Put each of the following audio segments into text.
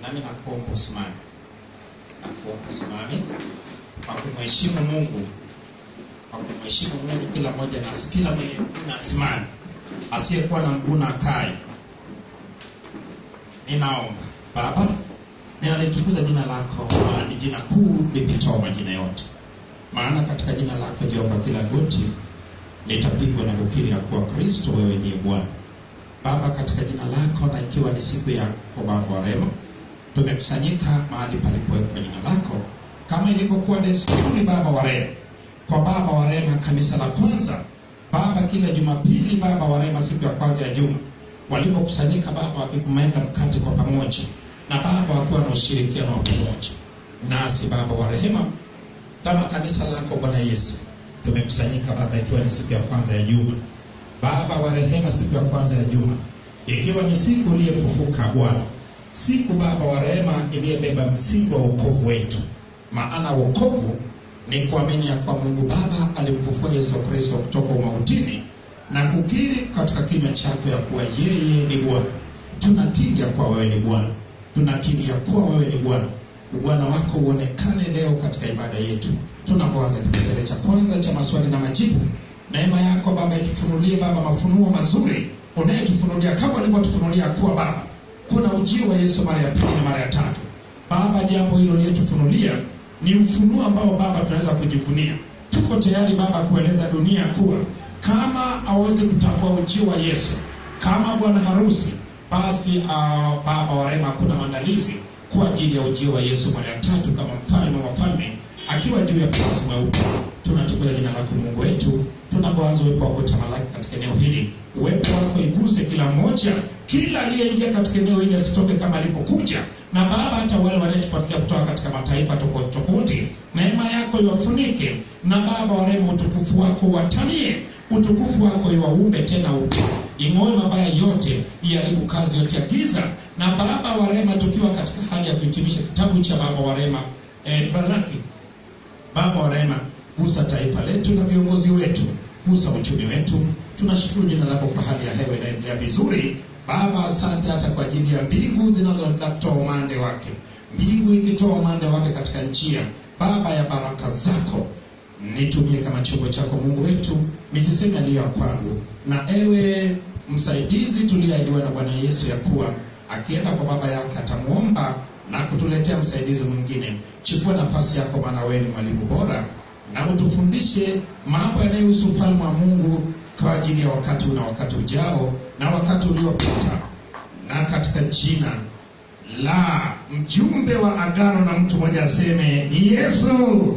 nami nakuomba usimame. Nakuomba usimame kwa kumheshimu Mungu. Kwa kumheshimu Mungu, kila mmoja na kila mwenye mguu na asimame. Asiyekuwa na mguu na akae. Ninaomba Baba, ninalitukuza jina lako, maana ni jina kuu lipitao majina yote. Maana katika jina lako Jehova kila goti litapigwa na kukiri ya kuwa Kristo wewe ndiye Bwana. Baba, katika jina lako, na ikiwa ni siku yako Baba wa rehema, tumekusanyika mahali palipowekwa jina lako, kama ilivyokuwa desturi Baba wa rehema. Kwa Baba wa rehema, kanisa la kwanza Baba, kila Jumapili Baba wa rehema, siku ya kwanza ya juma, walipokusanyika Baba wakikumeka mkate kwa pamoja, na Baba wakiwa na ushirikiano wa pamoja nasi Baba wa rehema, kama kanisa lako Bwana Yesu, tumekusanyika Baba ikiwa ni siku ya kwanza ya juma. Baba wa rehema, siku ya kwanza ya juma, ikiwa ni siku uliyefufuka Bwana, siku Baba wa rehema iliyebeba msingi wa wokovu wetu. Maana wokovu ni kuamini ya kwa Mungu Baba alimfufua Yesu Kristo kutoka mautini na kukiri katika kinywa chako ya kuwa yeye ni Bwana. Tunakiri ya kuwa wewe ni Bwana. Tunakiri ya kuwa wewe ni Bwana. Bwana wako uonekane leo katika ibada yetu. Tunapoanza kipengele cha kwanza cha maswali na majibu, neema yako Baba itufunulie Baba mafunuo mazuri, unayetufunulia kama ulivyotufunulia kuwa Baba kuna ujio wa Yesu mara ya pili na mara ya tatu. Baba, jambo hilo liyetufunulia ni ufunuo ambao Baba tunaweza kujivunia. Tuko tayari Baba kueleza dunia kuwa kama aweze kutambua ujio wa Yesu kama bwana harusi, basi Baba wa rehema kuna maandalizi kwa ajili ya ujio wa Yesu mara ya tatu kama mfalme wa wafalme akiwa juu ya farasi mweupe. Tunatukuza jina lako Mungu wetu, tunapoanza uwepo wako tamalaki katika eneo hili. Uwepo wako iguse kila mmoja, kila aliyeingia katika eneo hili asitoke kama alipokuja. Na Baba, hata wale wanaotufuatilia kutoka katika mataifa tofauti tofauti, neema yako iwafunike, na Baba wa rehema utukufu wako watanie, utukufu wako iwaumbe tena upya, ing'oe mabaya yote, iharibu kazi yote ya giza. Na Baba wa rehema, tukiwa katika hali ya kuhitimisha kitabu cha Baba wa rehema Malaki, Baba wa rehema, gusa taifa letu na viongozi wetu, gusa uchumi wetu. Tunashukuru jina lako kwa hali ya hewa inaendelea vizuri. Baba, asante hata kwa ajili ya mbingu zinazotoa umande wake. Mbingu ikitoa umande wake katika njia Baba ya baraka zako. Nitumie kama chombo chako Mungu wetu, nisiseme aliyo kwangu. Na ewe msaidizi tuliahidiwa na Bwana Yesu ya kuwa akienda kwa Baba yake atamuomba na kutuletea msaidizi mwingine. Chukua nafasi yako, maana wewe ni mwalimu bora, na utufundishe mambo yanayohusu ufalme wa Mungu kwa ajili ya wakati na wakati ujao na wakati uliopita. Na katika jina la mjumbe wa agano, na mtu mmoja aseme ni Yesu.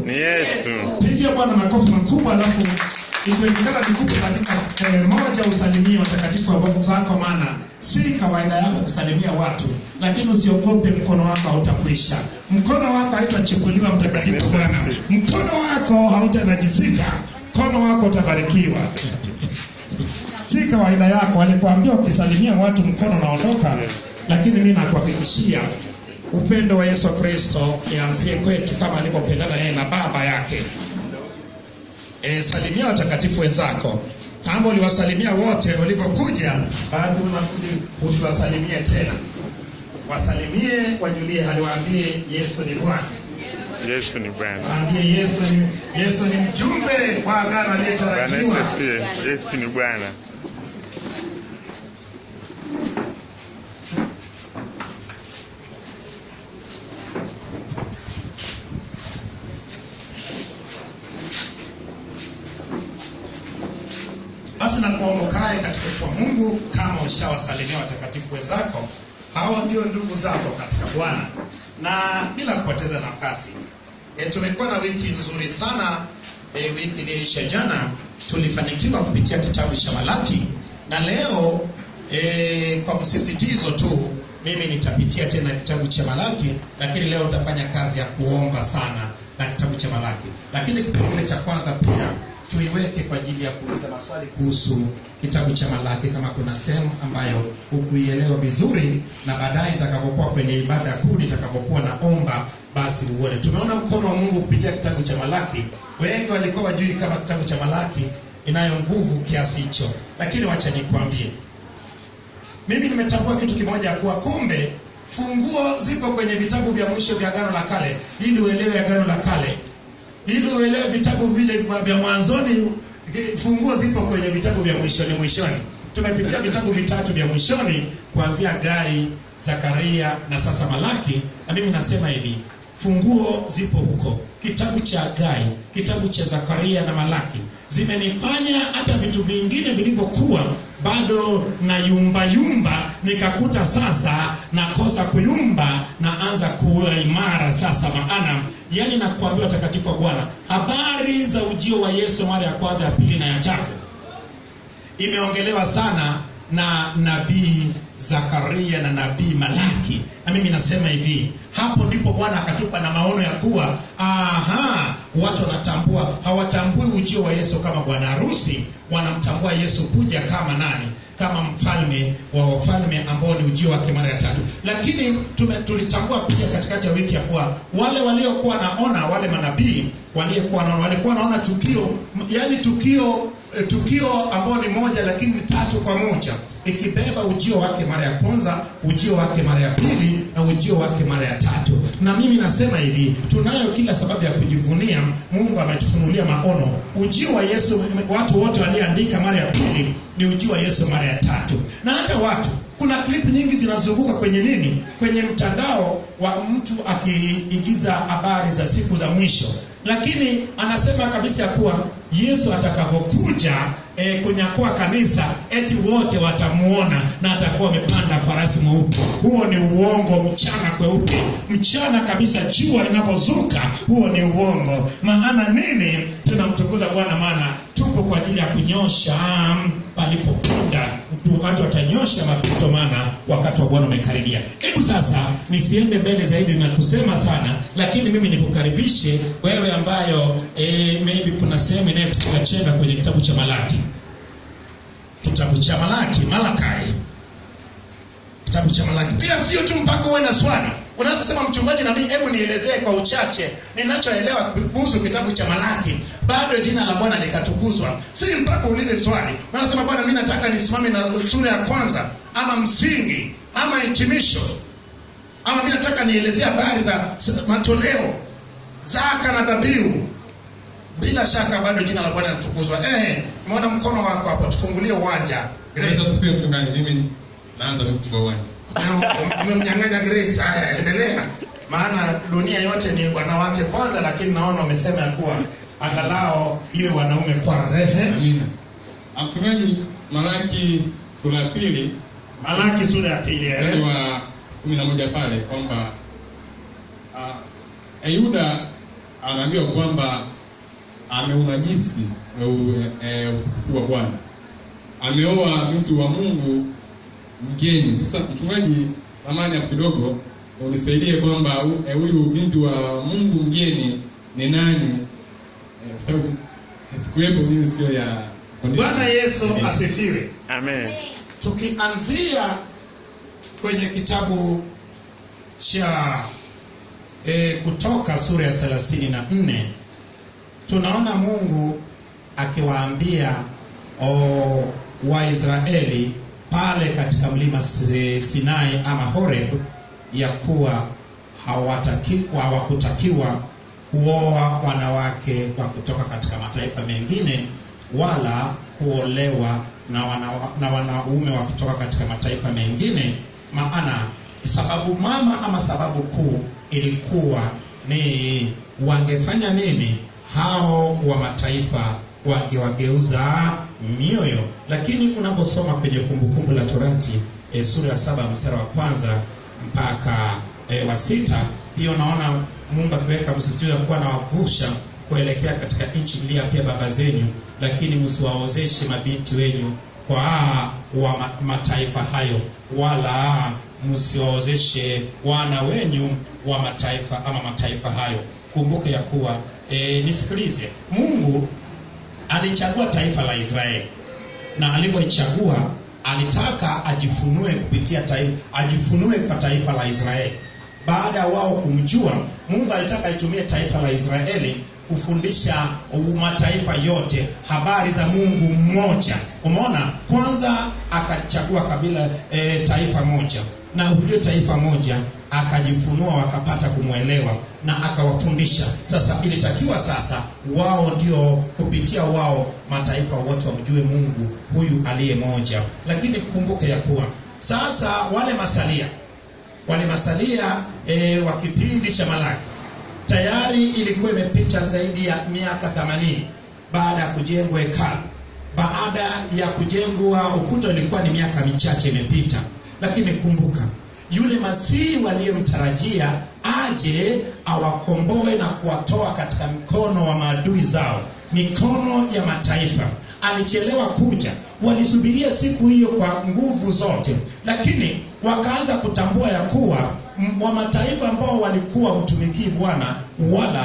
Ni Yesu. Pigia Bwana makofi makubwa, alafu ikiwezekana nikupe katika moja usalimie watakatifu wa Mungu zako, maana si kawaida yako kusalimia watu, lakini usiogope, mkono wako hautakwisha. Mkono wako hautachukuliwa mtakatifu Bwana. Mkono wako hautanajisika. Mkono wako utabarikiwa. Si kawaida yako, alikwambia ukisalimia watu mkono unaondoka, lakini mimi nakuhakikishia upendo wa Yesu Kristo ianzie kwetu kama alivyopendana yeye na Baba yake. Salimia watakatifu wenzako. Kama uliwasalimia wote walipokuja, basi usiwasalimie tena. Wasalimie, wajulie hali, waambie Yesu ni Bwana. Yesu ni Bwana. Waambie Yesu ni mjumbe wa agano aliyetarajiwa. Yesu ni Bwana. Basi na kuondokae katika kwa Mungu kama ushawasalimia watakatifu wenzako. Hawa ndio ndugu zako katika Bwana. Na bila kupoteza nafasi, tumekuwa na wiki nzuri sana. Wiki iliyoisha jana tulifanikiwa kupitia kitabu cha Malaki, na leo kwa msisitizo tu mimi nitapitia tena kitabu cha Malaki, lakini leo utafanya kazi ya kuomba sana na kitabu cha Malaki. Lakini kipengele cha kwanza pia tuiweke kwa ajili ya kuuliza maswali kuhusu kitabu cha Malaki, kama kuna sehemu ambayo hukuielewa vizuri, na baadaye nitakapokuwa kwenye ibada kuu, nitakapokuwa naomba, basi uone. Tumeona mkono wa Mungu kupitia kitabu cha Malaki. Wengi walikuwa wajui kama kitabu cha Malaki inayo nguvu kiasi hicho, lakini wacha nikwambie. Mimi nimetambua kitu kimoja, kuwa kumbe funguo zipo kwenye vitabu vya mwisho vya Agano la Kale, ili uelewe Agano la Kale. Ili uelewe vitabu vile vya mwanzoni, funguo zipo kwenye vitabu vya mwishoni. Tumepitia vitabu vitatu vya mwishoni, kuanzia Hagai, Zakaria na sasa Malaki. Na mimi nasema hivi, funguo zipo huko. Kitabu cha Hagai, kitabu cha Zakaria na Malaki zimenifanya hata vitu vingine vilivyokuwa bado na yumba nikakuta sasa nakosa kuyumba, naanza kuwa imara sasa. Maana yani nakuambia watakatifu wa Bwana, habari za ujio wa Yesu mara ya kwanza, ya pili na ya tatu imeongelewa sana na nabii Zakaria na nabii Malaki. Na mimi nasema hivi, hapo ndipo Bwana akatupa na maono ya kuwa watu wanatambua, hawatambui ujio wa Yesu kama bwana harusi, wanamtambua Yesu kuja kama nani? Kama mfalme wa wafalme, ambao ni ujio wake mara ya tatu. Lakini tulitambua pia katikati ya wiki ya kuwa wale waliokuwa naona, wale manabii walikuwa naona tukio, yani tukio ambao ni moja lakini ni tatu kwa moja, ikibeba ujio wake mara ya kwanza, ujio wake mara ya pili na ujio wake mara ya tatu. Na mimi nasema hivi, tunayo kila sababu ya kujivunia. Mungu ametufunulia maono. Ujio wa Yesu, watu wote waliandika mara ya pili, ni ujio wa Yesu mara ya tatu. Na hata watu, kuna clip nyingi zinazunguka kwenye mtandao wa mtu akiigiza habari za siku za mwisho, lakini anasema kabisa ya kuwa Yesu atakapokuja kunyakua kanisa, eti wote watamuona na atakuwa amepanda farasi mweupe. Huo ni uongo, mchana kweupe, mchana kabisa, jua linapozuka. Huo ni uongo. Maana nini? Tunamtukuza Bwana, maana tupo kwa ajili ya kunyosha palipopita. Watu watanyosha mapito, maana wakati wa Bwana umekaribia. Hebu sasa nisiende mbele zaidi na kusema sana, lakini mimi nikukaribishe wewe ambayo maybe kuna sehemu inayokucheka kwenye kitabu cha Malaki. Kitabu cha Malakai. Kitabu cha Malaki. Pia sio tu mpaka uwe na swali. Unaposema mchungaji, na mimi hebu nielezee kwa uchache ninachoelewa kuhusu kitabu cha Malaki, bado jina la Bwana likatukuzwa. Si mpaka uulize swali. Unasema Bwana, mimi nataka nisimame na sura ya kwanza, ama msingi, ama hitimisho, ama mimi nataka nielezee habari za matoleo, zaka na dhabihu. Bila shaka bado jina la Bwana litukuzwa. Umeona mkono wako hapo, tufungulie uwanja. Grace asifiwe mchungaji. Mimi naanza kufunga uwanja. Umemnyang'anya Grace. Haya, endelea. Maana dunia yote ni wanawake kwanza, lakini naona wamesema ya kuwa angalau iwe wanaume kwanza. Amina. Mchungaji, Malaki sura ya pili. Malaki sura ya pili. Wa 11 pale kwamba Yuda anaambiwa kwamba ameunajisi utukufu wa Bwana, ameoa binti wa Mungu mgeni. Sasa mchungaji, samani hapo kidogo unisaidie kwamba huyu binti wa Mungu mgeni ni nani? Kwa sababu sikuwepo mimi, sio ya Bwana Yesu asifiwe. Amen. Tukianzia kwenye kitabu cha Kutoka sura ya 34, tunaona Mungu akiwaambia Waisraeli pale katika mlima Sinai ama Horeb ya kuwa hawakutakiwa kuoa wanawake wa kutoka katika mataifa mengine, wala kuolewa na wanaume wa kutoka katika mataifa mengine. Maana sababu mama ama sababu kuu ilikuwa ni wangefanya nini? Hao wa mataifa wangewageuza mioyo. Lakini unaposoma kwenye Kumbukumbu la Torati sura ya 7 mstari wa kwanza mpaka wa 6, hiyo naona Mungu akiweka msisitizo kuwa na wavusha kuelekea katika nchi mliyopia baba zenu, lakini msiwaozeshe mabinti wenu kwa wa mataifa hayo, wala msiwaozeshe wana wenyu wa mataifa ama mataifa hayo. Kumbuke ya kuwa nisikilize, Mungu alichagua taifa la Israeli, na alipoichagua alitaka ajifunue kupitia ajifunue kwa taifa la Israeli. Baada wao kumjua, Mungu alitaka itumie taifa la Israeli kufundisha mataifa yote habari za Mungu mmoja. Umeona, kwanza akachagua kabila taifa moja, na huyo taifa moja akajifunua, wakapata kumwelewa na akawafundisha. Sasa ilitakiwa sasa wao ndio kupitia wao mataifa wote wamjue Mungu huyu aliye moja. Lakini kumbuke ya kuwa sasa wale masalia wa kipindi cha Malaki tayari ilikuwa imepita zaidi ya miaka 80 baada ya kujengwa hekalu. Baada ya kujengwa ukuta ilikuwa ni miaka michache imepita. Lakini kumbuka yule Masihi waliyemtarajia aje awakomboe na kuwatoa katika mikono wa maadui zao, mikono ya mataifa, alichelewa kuja. Walisubiria siku hiyo kwa nguvu zote, lakini wakaanza kutambua ya kuwa wa mataifa ambao walikuwa mtumikii Bwana wala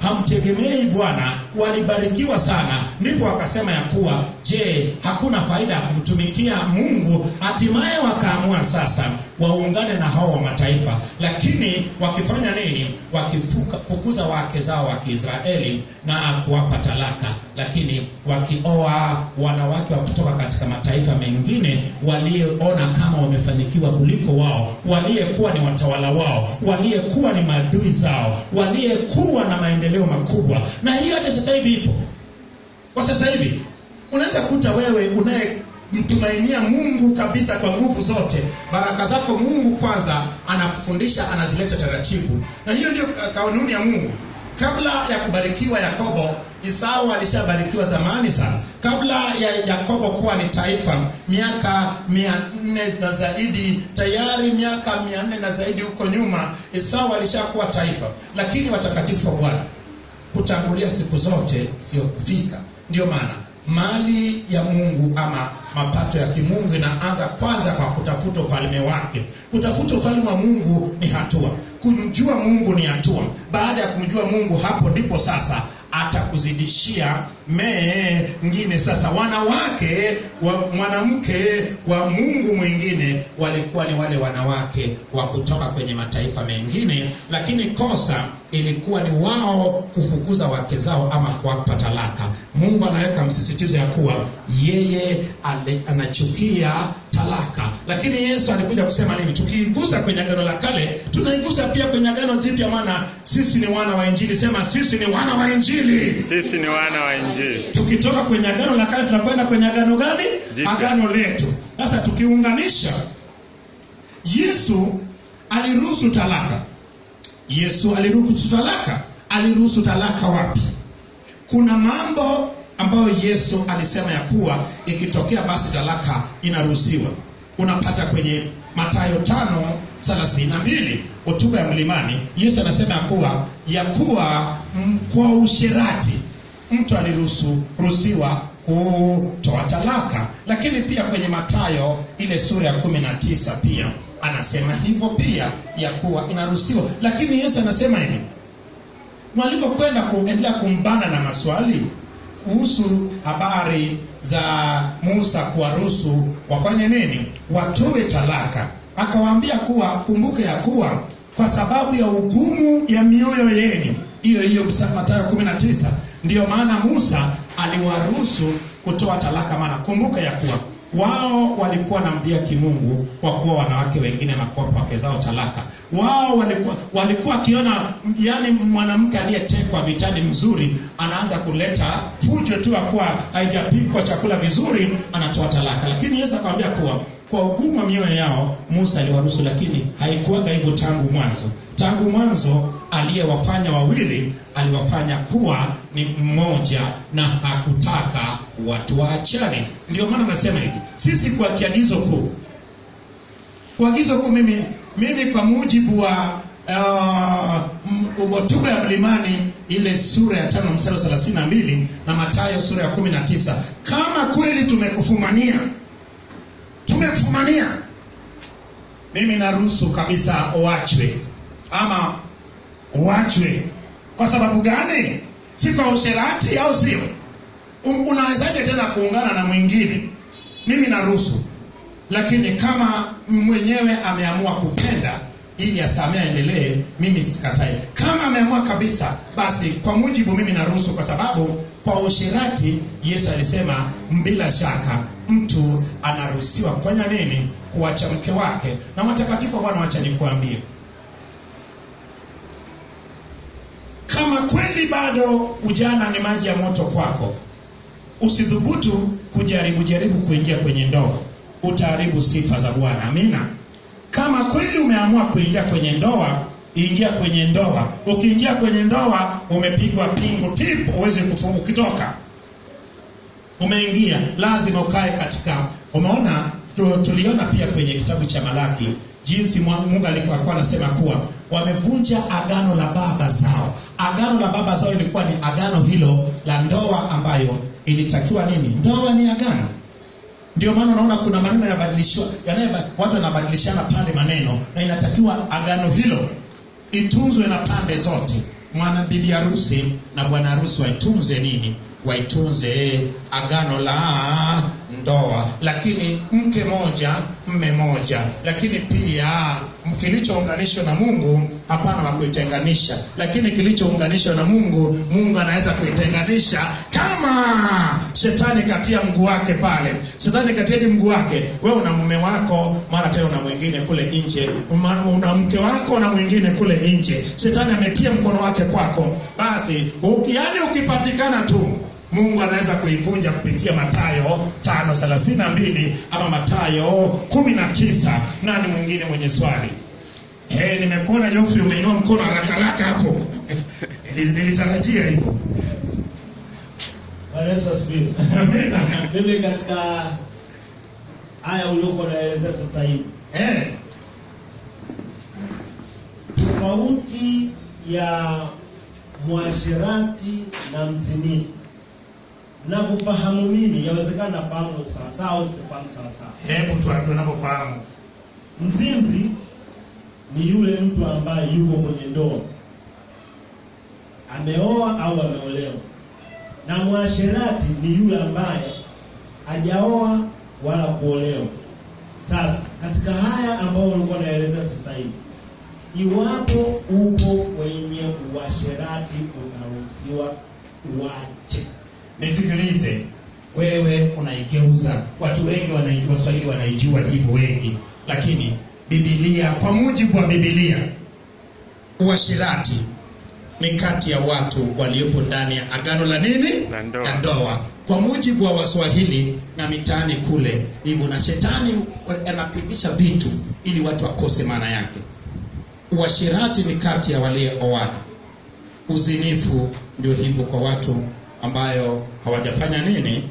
hamtegemei Bwana walibarikiwa sana. Ndipo wakasema ya kuwa je, hakuna faida ya kumtumikia Mungu? Hatimaye wakaamua sasa waungane na hao wa mataifa. Lakini wakifanya nini? Wakifukuza wake zao wa Kiisraeli na kuwapa talaka, lakini wakioa wanawake wa kutoka katika mataifa mengine walioona kama wamefanikiwa kuliko wao, waliyekuwa ni watawala wao, waliyekuwa ni maadui zao, waliyekuwa na maendeleo makubwa. Na hiyo hata sasa hivi ipo. Kwa sasa hivi unaweza kuta wewe unayemtumainia Mungu kabisa kwa nguvu zote, baraka zako Mungu kwanza anakufundisha, anazileta taratibu. Na hiyo ndio kanuni ya Mungu. Kabla ya kubarikiwa Yakobo, Esau alishabarikiwa zamani sana. Kabla ya Yakobo kuwa ni taifa, miaka 400 na zaidi, tayari miaka 400 na zaidi huko nyuma, Esau alishakuwa taifa. Lakini watakatifu wa Bwana kutangulia siku zote sio kufika. Ndio maana mali ya Mungu ama mapato ya kimungu inaanza kwanza kwa kutafuta ufalme wake. Kutafuta ufalme wa Mungu ni hatua. Kumjua Mungu ni hatua. Baada ya kumjua Mungu, hapo ndipo sasa atakuzidishia mengine. Sasa wanawake wa mwanamke wa Mungu mwingine walikuwa ni wale wanawake wa kutoka kwenye mataifa mengine, lakini kosa ilikuwa ni wao kufukuza wake zao ama kuwapa talaka. Mungu anaweka msisitizo ya kuwa yeye anachukia talaka. Lakini Yesu alikuja kusema nini? Tukiigusa kwenye Agano la Kale, tunaigusa pia kwenye Agano Jipya, maana sisi ni wana wa Injili. Sema sisi ni wana wa Injili. Sisi ni wana wa Injili. Tukitoka kwenye Agano la Kale tunakwenda kwenye agano gani? Agano letu. Sasa tukiunganisha, Yesu aliruhusu talaka. Yesu aliruhusu talaka. Aliruhusu talaka wapi? Kuna mambo ambayo Yesu alisema ya kuwa ikitokea basi talaka inaruhusiwa. Unapata kwenye Mathayo 5:32, hotuba ya mlimani. Yesu anasema ya kuwa kwa usherati mtu aliruhusiwa kutoa talaka. Lakini pia kwenye Mathayo ile sura ya 19 pia anasema hivyo pia ya kuwa inaruhusiwa. Lakini Yesu anasema hivi, walipokwenda kuendelea kumbana na maswali kuhusu habari za Musa kuwaruhusu wafanye nini? Watoe talaka. Akawaambia kuwa kumbuke ya kuwa kwa sababu ya ugumu ya mioyo yenu. Hiyo Mathayo 19. Ndio maana Musa aliwaruhusu kutoa talaka, maana kumbuka ya kuwa wao walikuwa na mdhihaki Mungu kwa kuwa wanawake wengine na kuwapa wake zao talaka. Wao walikuwa akiona yani mwanamke aliyetekwa vitani mzuri anaanza kuleta fujo tu kwa haijapikwa chakula vizuri, anatoa talaka. Lakini Yesu akamwambia kuwa kwa ugumu wa mioyo yao Musa aliwaruhusu, lakini haikuwa hivyo tangu mwanzo. Tangu mwanzo aliyewafanya wawili aliwafanya kuwa ni mmoja na hakutaka watu waachane. Ndio maana nasema hivi, sisi kwa kiagizo kuu. Kwa agizo kuu mimi kwa mujibu wa hotuba ya mlimani ile sura ya 5:32 na Mathayo sura ya 19, kama kweli tumekufumania, mimi naruhusu kabisa uachwe. Kwa sababu gani? Si kwa usherati au sio? Unawezaje tena kuungana na mwingine? Mimi naruhusu. Lakini kama mwenyewe ameamua kupenda, ili asamee aendelee, mimi sikatai. Kama ameamua kabisa, basi kwa mujibu mimi naruhusu, kwa sababu kwa usherati Yesu alisema bila shaka mtu anaruhusiwa kufanya nini? Kuacha mke wake. Na watakatifu Bwana, wacha nikuambie, kama kweli bado ujana ni maji ya moto kwako, usidhubutu kujaribu kuingia kwenye ndoa. Utaharibu sifa za Bwana. Amina. Kama kweli umeamua kuingia kwenye ndoa, ingia kwenye ndoa. Ukiingia kwenye ndoa, umepigwa pingu tip, uweze kufunga. Ukitoka umeingia, lazima ukae katika. Umeona, tuliona pia kwenye kitabu cha Malaki jinsi Mungu alikuwa anasema kuwa wamevunja agano la baba zao. Agano la baba zao ilikuwa ni agano hilo la ndoa, ambayo ilitakiwa nini? Ndoa ni agano. Ndio maana unaona kuna maneno yanabadilishwa, watu wanabadilishana pale maneno, na inatakiwa agano hilo itunzwe na pande zote. Mwana bibi harusi na bwana harusi waitunze nini? Waitunze agano la ndoa. Lakini mke moja, mme moja. Lakini pia kilichounganishwa na Mungu hapana wa kuitenganisha. Lakini kilichounganishwa na Mungu, Mungu anaweza kuitenganisha. Kama shetani katia mguu wake pale, shetani katia mguu wake, wewe una mume wako, mara tena una mwingine kule nje, una mke wako na mwingine kule nje, shetani ametia mkono wake kwako, basi ukipatikana tu, Mungu anaweza kuivunja kupitia Mathayo 5:32 ama Mathayo 19. Nani mwingine mwenye swali? Nimekuona Geoffrey umeinua mkono haraka hapo. Nilitarajia hivyo. Bwana Yesu asifiwe. Mimi katika haya uliokuwa unaeleza sasa hivi, tofauti ya mwashirati na mzinifu, na kufahamu mimi, yawezekana nafahamu sawa sawa, sifahamu sawa sawa. Hebu tuambie unapofahamu. Mzinzi ni yule mtu ambaye yuko kwenye ndoa, ameoa au ameolewa. Na mwashirati ni yule ambaye hajaoa wala kuolewa. Sasa katika haya ambao ulikuwa unaeleza sasa hivi, iwapo uko kwenye uasherati, unaruhusiwa uache. Nisikilize, wewe unaigeuza. Watu wengi Waswahili wanaijua hivyo wengi, lakini Biblia, kwa mujibu wa Biblia, uasherati ni kati ya watu waliopo ndani ya agano la nini? La ndoa. Kwa mujibu wa Waswahili na mitaani kule hivyo, na shetani anapigisha vitu ili watu wakose maana yake. Uasherati ni kati ya walioana. Uzinifu ndio hivyo kwa watu ambayo hawajafanya nini?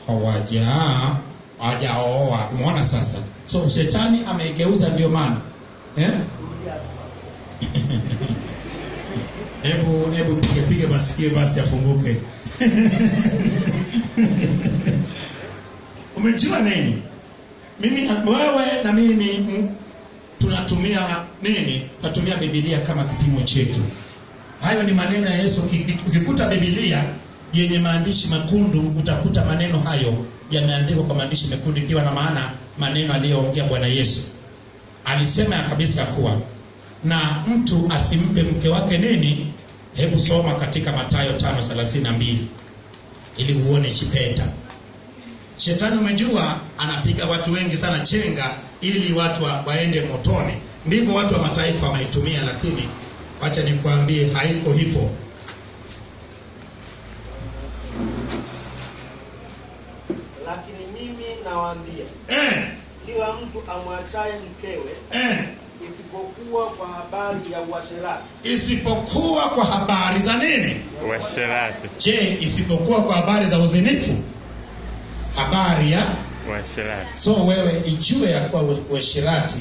Hawajaoa. Umeona sasa? So shetani ameigeuza, ndio maana Hebu pige masikio basi afunguke. Umejua nini? Mimi na wewe na mimi tunatumia nini? Tunatumia Biblia kama kipimo chetu. Hayo ni maneno ya Yesu. Ukikuta Biblia yenye maandishi mekundu, utakuta maneno hayo yameandikwa kwa maandishi mekundu, ikiwa na maana maneno aliyoongea Bwana Yesu. Alisema kabisa kuwa na mtu asimpe mke wake nini? Hebu soma katika Mathayo 5:32 ili uone shipeta. Shetani, umejua, anapiga watu wengi sana chenga ili watu waende motoni. Ndivyo watu wa mataifa wameitumia, lakini acha nikwambie haiko hivyo. Lakini mimi nawaambia, kila mtu amwachaye mkewe, isipokuwa kwa habari ya uasherati. Isipokuwa kwa habari za nini? Uasherati. Je, isipokuwa kwa habari za uzinifu? Habari ya uasherati. So wewe ijue ya kuwa uasherati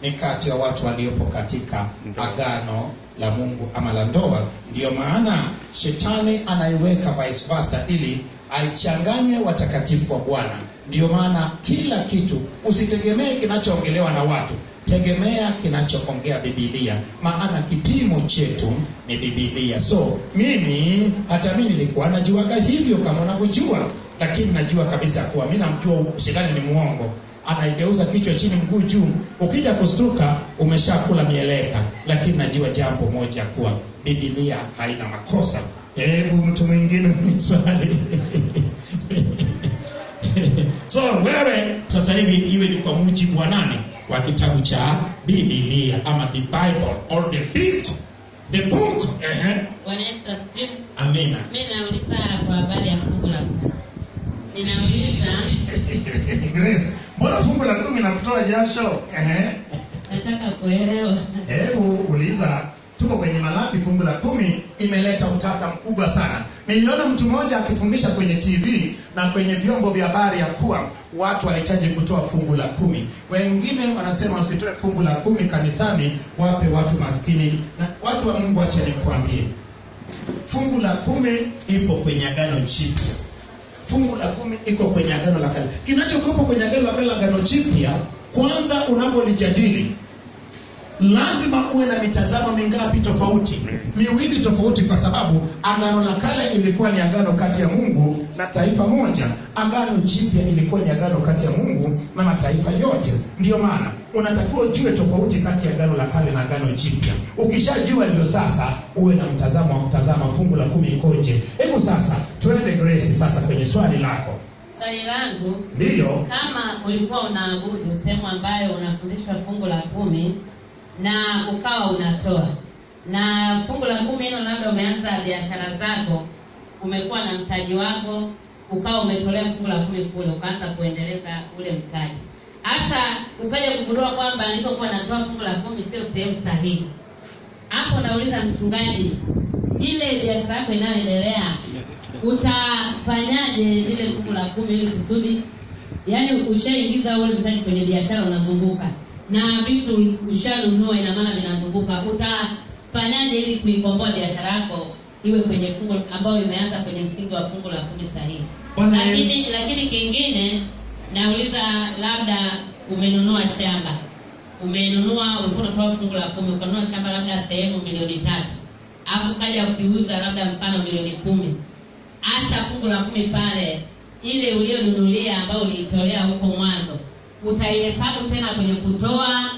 ni kati ya watu waliopo katika agano la Mungu ama la ndoa. Ndio maana shetani anaiweka vice versa ili aichanganye watakatifu wa Bwana. Ndio maana kila kitu usitegemee kinachoongelewa na watu, tegemea kinachoongea Biblia, maana kipimo chetu ni Biblia. So hata mimi nilikuwa najuaga hivyo kama unavyojua, lakini najua kabisa kuwa mimi namjua shetani ni muongo. anaigeuza kichwa chini mguu juu. Ukija kustuka umeshakula mieleka. Lakini najua jambo moja, kuwa Biblia haina makosa. Hebu mtu mwingine mniswali. So wewe sasa hivi iwe ni kwa mujibu wa nani? Wa kitabu cha Biblia ama the Bible or the book. Bwana Yesu asifiwe. Amina. Mimi nauliza kwa habari ya fungu la 10. Ninauliza Grace, mbona fungu la 10 nakutoa jasho? nataka kuelewa. Hebu uliza. Tuko kwenye Malaki, fungu la 10 imeleta utata mkubwa sana. Niliona mtu mmoja akifundisha kwenye TV na kwenye vyombo vya habari ya kuwa watu wanahitaji kutoa fungu la 10. Wengine wanasema usitoe fungu la 10 kanisani, wape watu maskini. Na watu wa Mungu, acha nikwambie, fungu la 10 ipo kwenye Agano Jipya. Fungu la 10 iko kwenye Agano la Kale. Kinachokuwa kwenye Agano Jipya, kwanza unapolijadili lazima uwe na mitazamo mingapi tofauti? Miwili tofauti, kwa sababu Agano la Kale ilikuwa ni agano kati ya Mungu na taifa moja. Agano Jipya ilikuwa ni agano kati ya Mungu na mataifa yote. Ndio maana unatakiwa ujue tofauti kati ya Agano la Kale na Agano Jipya. Ukishajua ndio sasa uwe na mtazamo wa kutazama fungu la 10 ikoje. Hebu sasa tuende Grace sasa kwenye swali lako. Swali langu, ndio, kama ulikuwa unaabudu sehemu ambayo unafundishwa fungu la 10 na ukawa unatoa, na fungu la 10 hilo labda umeanza biashara zako, umekuwa na mtaji wako, ukawa umetolea fungu la 10 kule, ukaanza kuendeleza ule mtaji. Hasa ukaja kugundua kwamba nilipokuwa natoa fungu la 10 sio sehemu sahihi. Hapo nauliza mchungaji, ile biashara yako inayoendelea utafanyaje ile fungu la 10 ili kusudi, yani ushaingiza ule mtaji kwenye biashara, unazunguka na vitu ushanunua, ina maana vinazunguka, utafanyaje ili kuikomboa biashara yako iwe kwenye fungu ambayo imeanza kwenye msingi wa fungu la 10 sahihi? Lakini kingine nauliza, labda umenunua shamba, ulikuwa unatoa fungu la 10, ukanunua shamba labda sehemu milioni 3, afu kaja ukiuza labda mfano milioni 10. Hasa fungu la 10 pale, ile ulionunulia ambayo uliitolea huko mwanzo, utaihesabu tena kwenye kutoa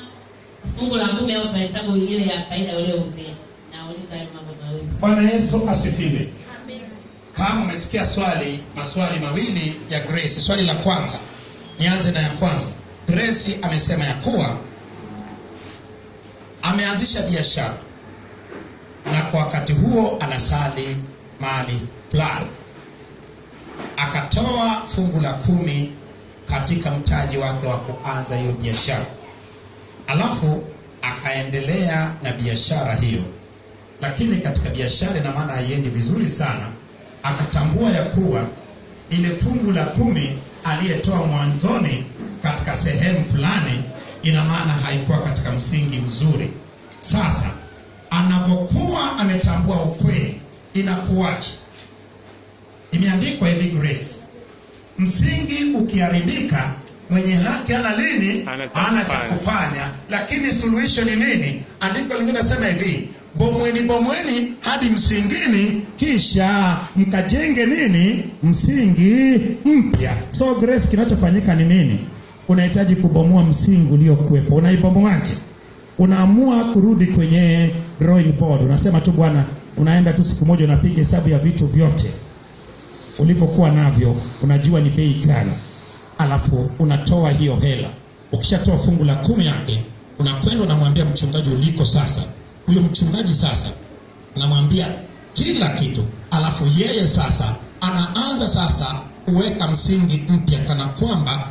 fungu la 10 au utahesabu ile ya faida uliyouzia? Nauliza hayo mambo mawili. Bwana Yesu asifiwe. Amen. Kama umesikia maswali mawili ya Grace. Swali la kwanza, nianze na ya kwanza. Grace amesema ya kuwa ameanzisha biashara na kwa wakati huo anasali mali fulani, akatoa fungu la 10 katika mtaji wake wa kuanza hiyo biashara, alafu akaendelea na biashara hiyo. Lakini katika biashara, na maana haiendi vizuri sana, akatambua ya kuwa ile fungu la 10 aliyetoa mwanzoni katika sehemu fulani, ina maana haikuwa katika msingi mzuri. Sasa anapokuwa ametambua ukweli, inakuwaje? Imeandikwa hivi Grace, msingi ukiharibika, mwenye haki ana nini? Ana cha kufanya. Lakini solution ni nini? Andiko lingine nasema hivi, bomweni hadi msingini, kisha mkajenge nini? Msingi mpya. So Grace, kinachofanyika ni nini? Unahitaji kubomoa msingi uliokuwepo. Unaibomoaje? Unaamua kurudi kwenye drawing board. Unasema tu Bwana, unaenda tu siku moja unapiga hesabu ya vitu vyote ulivyokuwa navyo, unajua ni bei gani, alafu unatoa hiyo hela. Ukishatoa fungu la 10 yake, unakwenda unamwambia mchungaji uliko sasa. Huyo mchungaji sasa namwambia kila kitu, alafu yeye sasa anaanza sasa kuweka msingi mpya, kana kwamba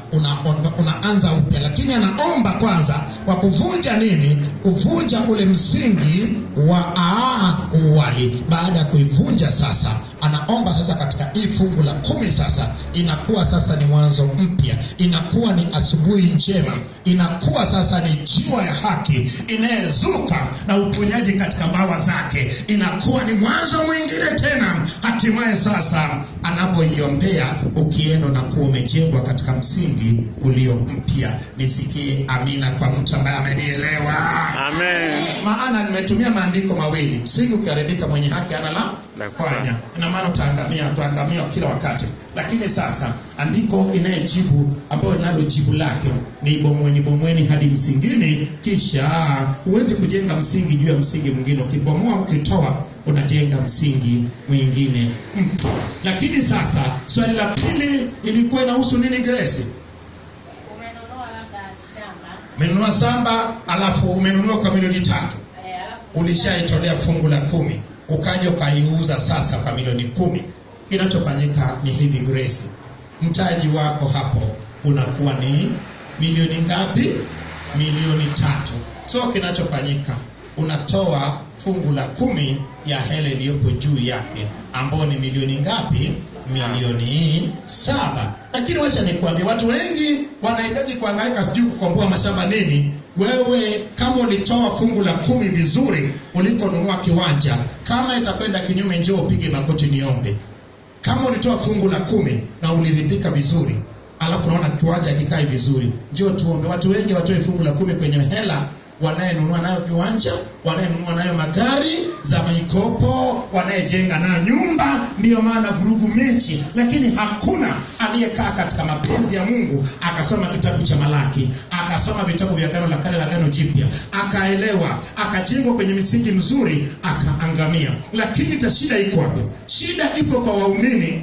unaanza upya. Lakini anaomba kwanza wa kuvunja nini? Kuvunja ule msingi wa awali. Baada ya kuivunja sasa, anaomba sasa katika hii fungu la 10 sasa inakuwa sasa ni mwanzo mpya, inakuwa ni asubuhi njema, inakuwa sasa ni jua ya haki inayezuka na uponyaji katika mbawa zake, inakuwa ni mwanzo mwingine tena. Hatimaye sasa anapoiombea, ukienda na kuwa umejengwa katika msingi ulio mpya. Nisikie amina kwa mtu ambaye amenielewa. Amen. Maana nimetumia maandiko mawili. Msingi ukiharibika, mwenye haki ana la kufanya. Ina maana utaangamia kila wakati. Lakini sasa andiko inayejibu ambayo nalo jibu lake ni bomweni hadi msingini, kisha huwezi kujenga msingi juu ya msingi mwingine. Ukibomoa ukitoa unajenga msingi mwingine. Lakini sasa swali la pili ilikuwa inahusu nini, Grace? Umenunua labda shamba. Umenunua shamba alafu umenunua kwa milioni 3. Ulishaitolea fungu la 10. Ukaja ukaiuza sasa kwa milioni 10. Kinachofanyika ni hivi, Grace. Mtaji wako hapo unakuwa ni milioni ngapi? Milioni 3. So kinachofanyika unatoa fungu la 10 ya hela iliyopo juu yake, ambao ni milioni ngapi? Milioni 7. Lakini wacha nikwambie, watu wengi wanahitaji kuhangaika sijui kukomboa mashamba nini. Wewe kama ulitoa fungu la 10 vizuri ulikonunua kiwanja, kama itakwenda kinyume njoo upige magoti niombe. Kama ulitoa fungu la 10 na uliridhika vizuri, alafu naona kiwanja kikai vizuri, njoo tuombe. Watu wengi watoe fungu la 10 kwenye hela wanayenunua nayo kiwanja, wanayenunua nayo magari za mikopo, wanayejenga nayo nyumba. Ndio maana vurugu mechi. Lakini hakuna aliyekaa katika mapenzi ya Mungu akasoma kitabu cha Malaki, akasoma vitabu vya Agano la Kale na Agano Jipya, akaelewa, akajengwa kwenye misingi mzuri, akaangamia. Lakini shida iko hapo. Shida ipo kwa waumini,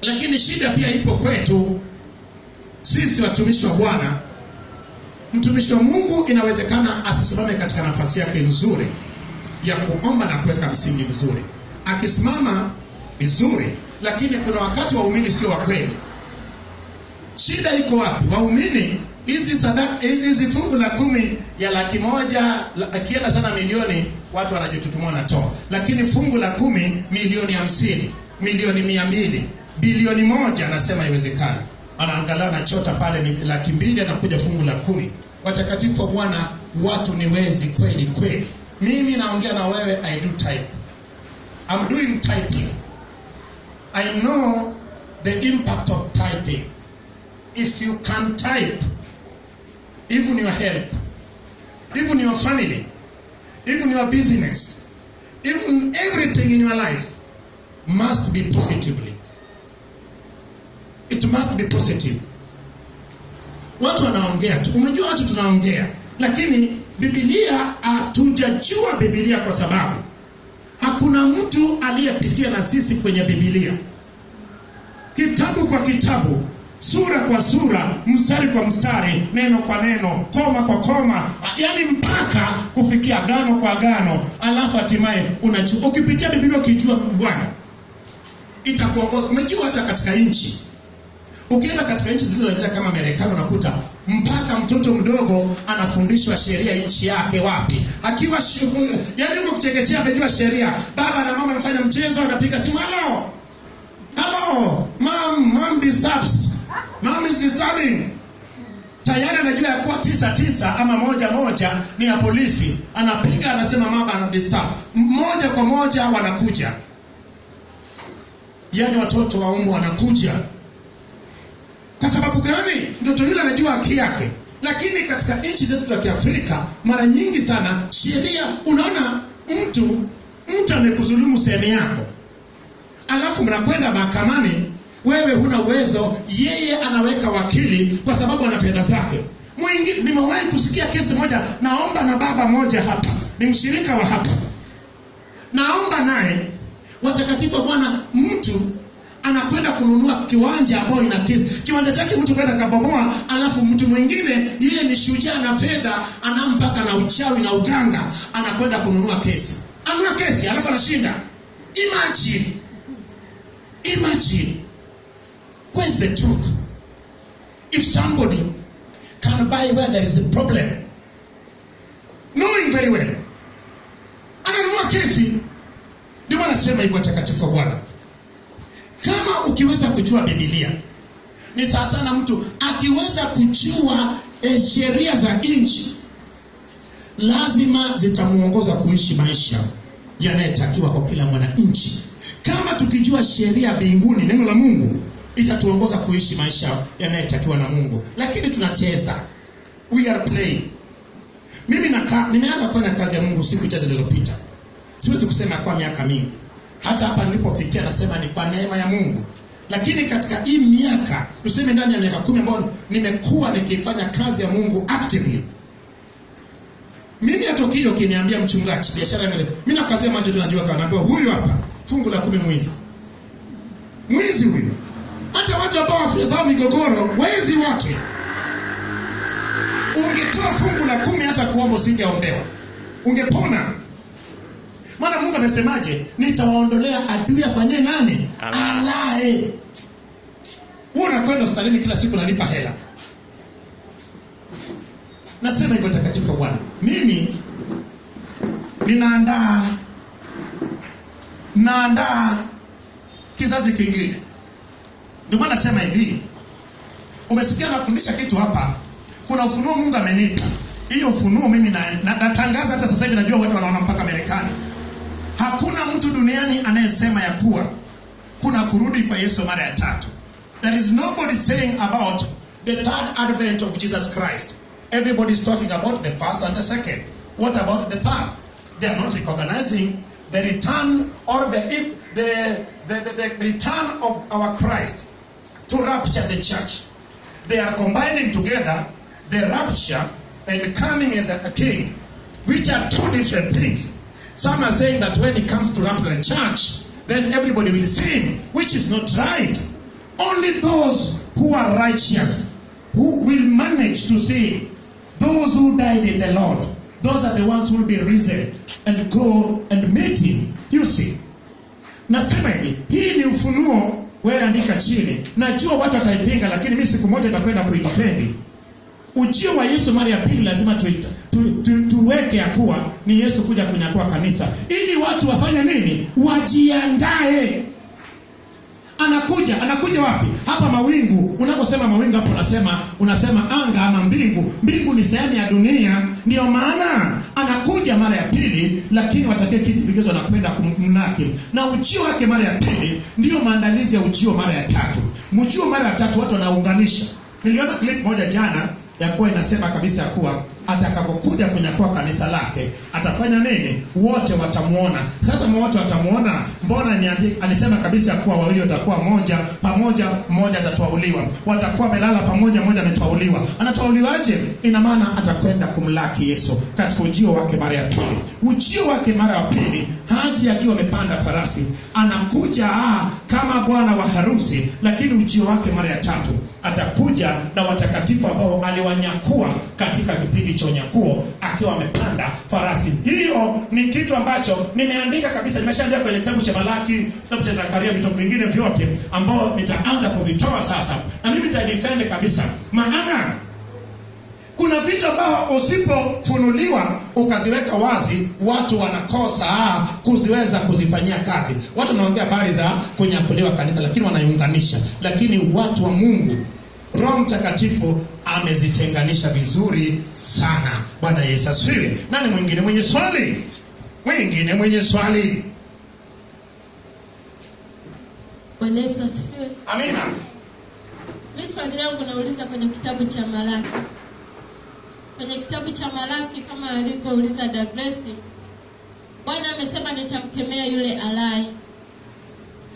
lakini shida pia ipo kwetu sisi watumishi wa Bwana. Mtumishi wa Mungu inawezekana asisimame katika nafasi yake nzuri ya kuomba na kuweka msingi mzuri, akisimama vizuri, lakini kuna wakati waumini sio wa kweli. Shida iko wapi? Waumini hizi sadaka, hizi fungu la 10 ya 100,000 akienda sana milioni, watu wanajitutumua na toa. Lakini fungu la 10 milioni 50, milioni 200, bilioni 1 anasema haiwezekani. Anaangalia anachota pale 200,000 anakuja fungu la 10. Watakatifu wa Bwana, watu ni wezi kweli kweli. Mimi naongea na wewe, I do type. I'm doing tithing. I know the impact of tithing. If you can type, even your help, even your family, even your business, even everything in your life must be positively. It must be positive. Watu wanaongea tu. Umejua watu tunaongea, lakini Biblia hatujajua Biblia kwa sababu hakuna mtu aliyepitia na sisi kwenye Biblia. Kitabu kwa kitabu, sura kwa sura, mstari kwa mstari, neno kwa neno, koma kwa koma, yani mpaka kufikia agano kwa agano, alafu hatimaye unajua. Ukipitia Biblia ukijua Bwana, itakuongoza. Umejua hata katika nchi, ukienda katika nchi zilizoendelea kama Marekani, unakuta mpaka mtoto mdogo anafundishwa sheria nchi yake. Wapi? Akiwa yani huko kuchekechea amejua sheria. Baba na mama wanafanya mchezo, anapiga simu, hello mom disturbs, mom is disturbing. Tayari anajua ya kuwa 99 ama 11 ni ya polisi. Anapiga, anasema mama ana disturb. Moja kwa moja wanakuja. Yani watoto wa umbo wanakuja. Kwa sababu gani? Mtoto yule anajua haki yake. Lakini katika nchi zetu za Kiafrika mara nyingi sana sheria, unaona mtu amekudhulumu sehemu yako, alafu mnakwenda mahakamani, wewe huna uwezo, yeye anaweka wakili kwa sababu ana fedha zake. Mwingine nimewahi kusikia kesi moja, naomba na baba moja hapa, ni mshirika wa hapa, naomba naye. Watakatifu wa Bwana, mtu anakwenda kununua kiwanja ambao ina kesi. Kiwanja chake mtu kwenda kabomoa, alafu mtu mwingine yeye ni shujaa na fedha, anampaka na uchawi na uganga, anakwenda kununua kesi. Anunua kesi alafu anashinda. Imagine. Where's the truth? If somebody can buy where there is a problem, knowing very well, ananunua kesi. Ndio wanasema hivyo watakatifu wa Bwana. Kama ukiweza kujua Biblia, ni sawa sana mtu akiweza kujua sheria za nchi, lazima zitamuongoza kuishi maisha yanayetakiwa kwa kila mwananchi. Kama tukijua sheria mbinguni, neno la Mungu, itatuongoza kuishi maisha yanayetakiwa na Mungu. Lakini tunacheza. We are playing. Mimi nimeanza kufanya kazi ya Mungu siku chache zilizopita. Siwezi kusema kwa miaka mingi. Hata hapa nilipofikia nasema ni kwa neema ya Mungu. Lakini katika hii miaka, tuseme ndani ya miaka 10 ambayo nimekuwa nikifanya kazi ya Mungu actively, mimi atokio kiniambia mchungaji biashara ile, mimi nakazia macho, tunajua kana naambiwa huyu hapa fungu la 10 mwizi huyu. Hata watu ambao wafanya migogoro, wezi wote, ungetoa fungu la 10 hata kuomba usingeombewa, ungepona. Maana Mungu amesemaje? Nitawaondolea adui afanye nani? Alae. Wewe unakwenda hospitalini kila siku unalipa hela. Nasema hivyo takatifu Bwana. Mimi naandaa kizazi kingine. Ndio maana nasema hivi. Umesikia nafundisha kitu hapa. Kuna ufunuo Mungu amenipa. Hiyo ufunuo mimi natangaza hata sasa hivi, najua watu wanaona mpaka Marekani. Hakuna mtu duniani anayesema ya kuwa kuna kurudi kwa Yesu mara ya 3. There is nobody saying about the third advent of Jesus Christ. Everybody is talking about the first and the second. What about the third? They are not recognizing the return or the return of our Christ to rapture the church. They are combining together the rapture and coming as a king, which are two different things. Some are saying that when it comes to rapture the church, then everybody will see him, which is not right. Only those who are righteous, who will manage to see him, those who died in the Lord, those are the ones who will be risen and go and meet him. You see. Nasema hivi, hii ni ufunuo, wewe andika chini. Najua watu wataipinga, lakini mimi siku moja nitakwenda kuidefend. Ujio wa Yesu mara ya pili lazima tuweke ya kuwa ni Yesu kuja kunyakua kanisa. Ili watu wafanye nini? Wajiandae. Anakuja wapi? Hapa mawingu. Unaposema mawingu hapo unasema anga ama mbingu. Mbingu ni sehemu ya dunia. Ndio maana anakuja mara ya pili, lakini watakie kitu vigezo na kwenda kumnaki. Na ujio wake mara ya pili ndio maandalizi ya ujio mara ya 3. Ujio mara ya 3 watu wanaunganisha. Niliona clip moja jana ya kuwa inasema kabisa kuwa atakapokuja kunyakua kanisa lake atafanya nini? Wote watamuona. Sasa wote watamuona, mbona niambie? Alisema kabisa kuwa wawili watakuwa pamoja, mmoja atatwauliwa. Watakuwa melala pamoja, mmoja ametwauliwa. Anatwauliwaje? Ina maana atakwenda kumlaki Yesu katika ujio wake mara ya pili. Ujio wake mara ya pili haji akiwa amepanda farasi, anakuja kama bwana wa harusi, lakini ujio wake mara ya 3 atakuja na watakatifu ambao aliwanyakua katika kipindi cha unyakuo akiwa amepanda farasi. Hiyo ni kitu ambacho nimeandika kabisa, nimeshaandika kwenye kitabu cha Malaki, kitabu cha Zakaria, vitabu vingine vyote ambao nitaanza kuvitoa sasa. Na mimi nitadefend kabisa. Maana kuna vitu ambao usipofunuliwa ukaziweka wazi, watu wanakosa kuziweza kuzifanyia kazi. Watu wanaongea habari za kunyakuliwa kanisa, lakini wanaiunganisha. Lakini watu wa Mungu, Roho Mtakatifu amezitenganisha vizuri sana. Bwana Yesu asifiwe. Nani mwingine mwenye swali? Bwana Yesu asifiwe. Amina. Mimi swali langu nauliza kwenye kitabu cha Malaki. Kwenye kitabu cha Malaki kama alivyouliza Douglas, Bwana amesema nitamkemea yule alai.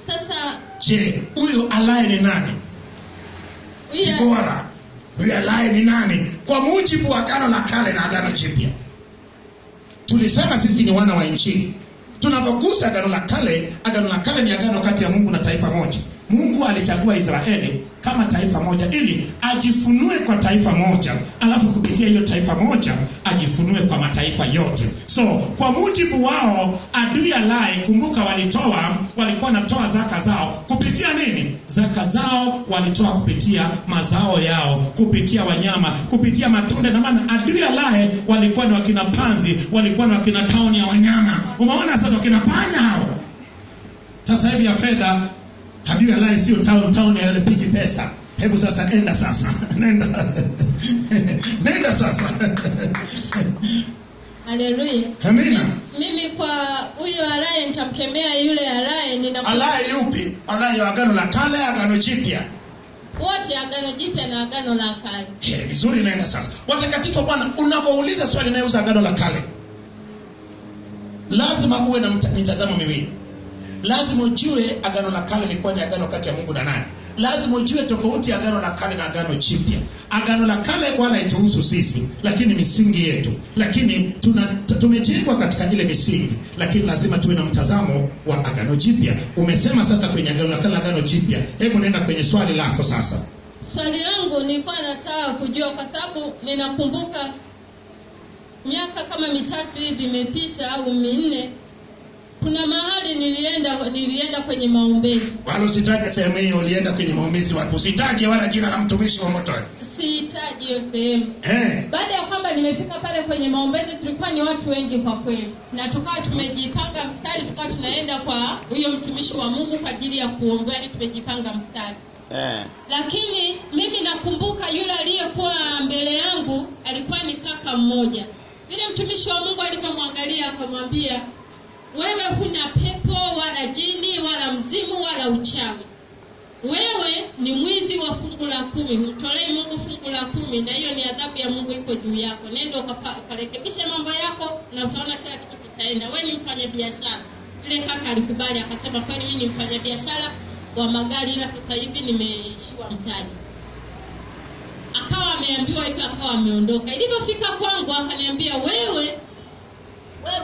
Sasa je, huyo alai ni nani? Bora. Huyo alai ni nani? Kwa mujibu wa Agano la Kale na Agano Jipya. Tulisema sisi ni wana wa Injili. Tunapogusa Agano la Kale ni agano kati ya Mungu na taifa moja. Mungu alichagua Israeli kama taifa moja ili ajifunue kwa taifa moja, alafu kupitia hiyo taifa moja ajifunue kwa mataifa yote. So kwa mujibu wao, adui alai, kumbuka walikuwa wanatoa zaka zao kupitia nini? Zaka zao walitoa kupitia mazao yao, kupitia wanyama, kupitia matunda. Na maana adui alai walikuwa ni wakina panzi, walikuwa ni wakina tauni ya wanyama. Umeona sasa wakina panya hao. Sasa hivi ya fedha, adui alai sio town ya pigi pesa. Hebu sasa enda sasa. Nenda sasa. Haleluya. Amina. Mimi kwa huyo alai nitamkemea yule alai. Alai yupi? Alai ya Agano la Kale, Agano Jipya? Wote, Agano Jipya na Agano la Kale. Vizuri, naenda sasa. Watakatifu Bwana, unapouliza swali inayohusu Agano la Kale, lazima uwe na mitazamo miwili. lazima ujue agano la kale lilikuwa ni agano kati ya Mungu na nani. Lazima ujue tofauti ya agano la kale na agano jipya. Agano la kale wala haituhusu sisi, lakini misingi yetu. Lakini tumejengwa katika ile misingi, lakini lazima tuwe na mtazamo wa agano jipya. Umesema sasa kwenye agano la kale, agano jipya. Hebu nenda kwenye swali lako sasa. Swali langu nilikuwa nataka kujua, kwa sababu ninakumbuka miaka kama 3 hivi imepita au 4, kuna mahali nilienda kwenye maombezi. Wala usitaje sehemu hiyo ulienda kwenye maombezi wapi. Usitaje wala jina la mtumishi wa moto. Sihitaji hiyo sehemu. Baada ya kwamba nimefika pale kwenye maombezi, tulikuwa ni watu wengi kwa kweli. Na tukawa tumejipanga mstari, tukawa tunaenda kwa huyo mtumishi wa Mungu kwa ajili ya kuombea, ni tumejipanga mstari. Lakini mimi nakumbuka yule aliyekuwa mbele yangu alikuwa ni kaka mmoja. Yule mtumishi wa Mungu alipomwangalia akamwambia, wewe huna pepo wala jini wala mzimu wala uchawi. Wewe ni mwizi wa fungu la 10. Mtolee Mungu fungu la 10, na hiyo ni adhabu ya Mungu iko juu yako. Nenda ukarekebisha mambo yako na utaona kila kitu kitaenda. Wewe ni mfanyabiashara. Yule kaka alikubali, akasema kwani mimi ni mfanyabiashara wa magari, ila sasa hivi nimeishiwa mtaji. Akawa ameambiwa hivyo, akawa ameondoka. Ilipofika kwangu akaniambia, wewe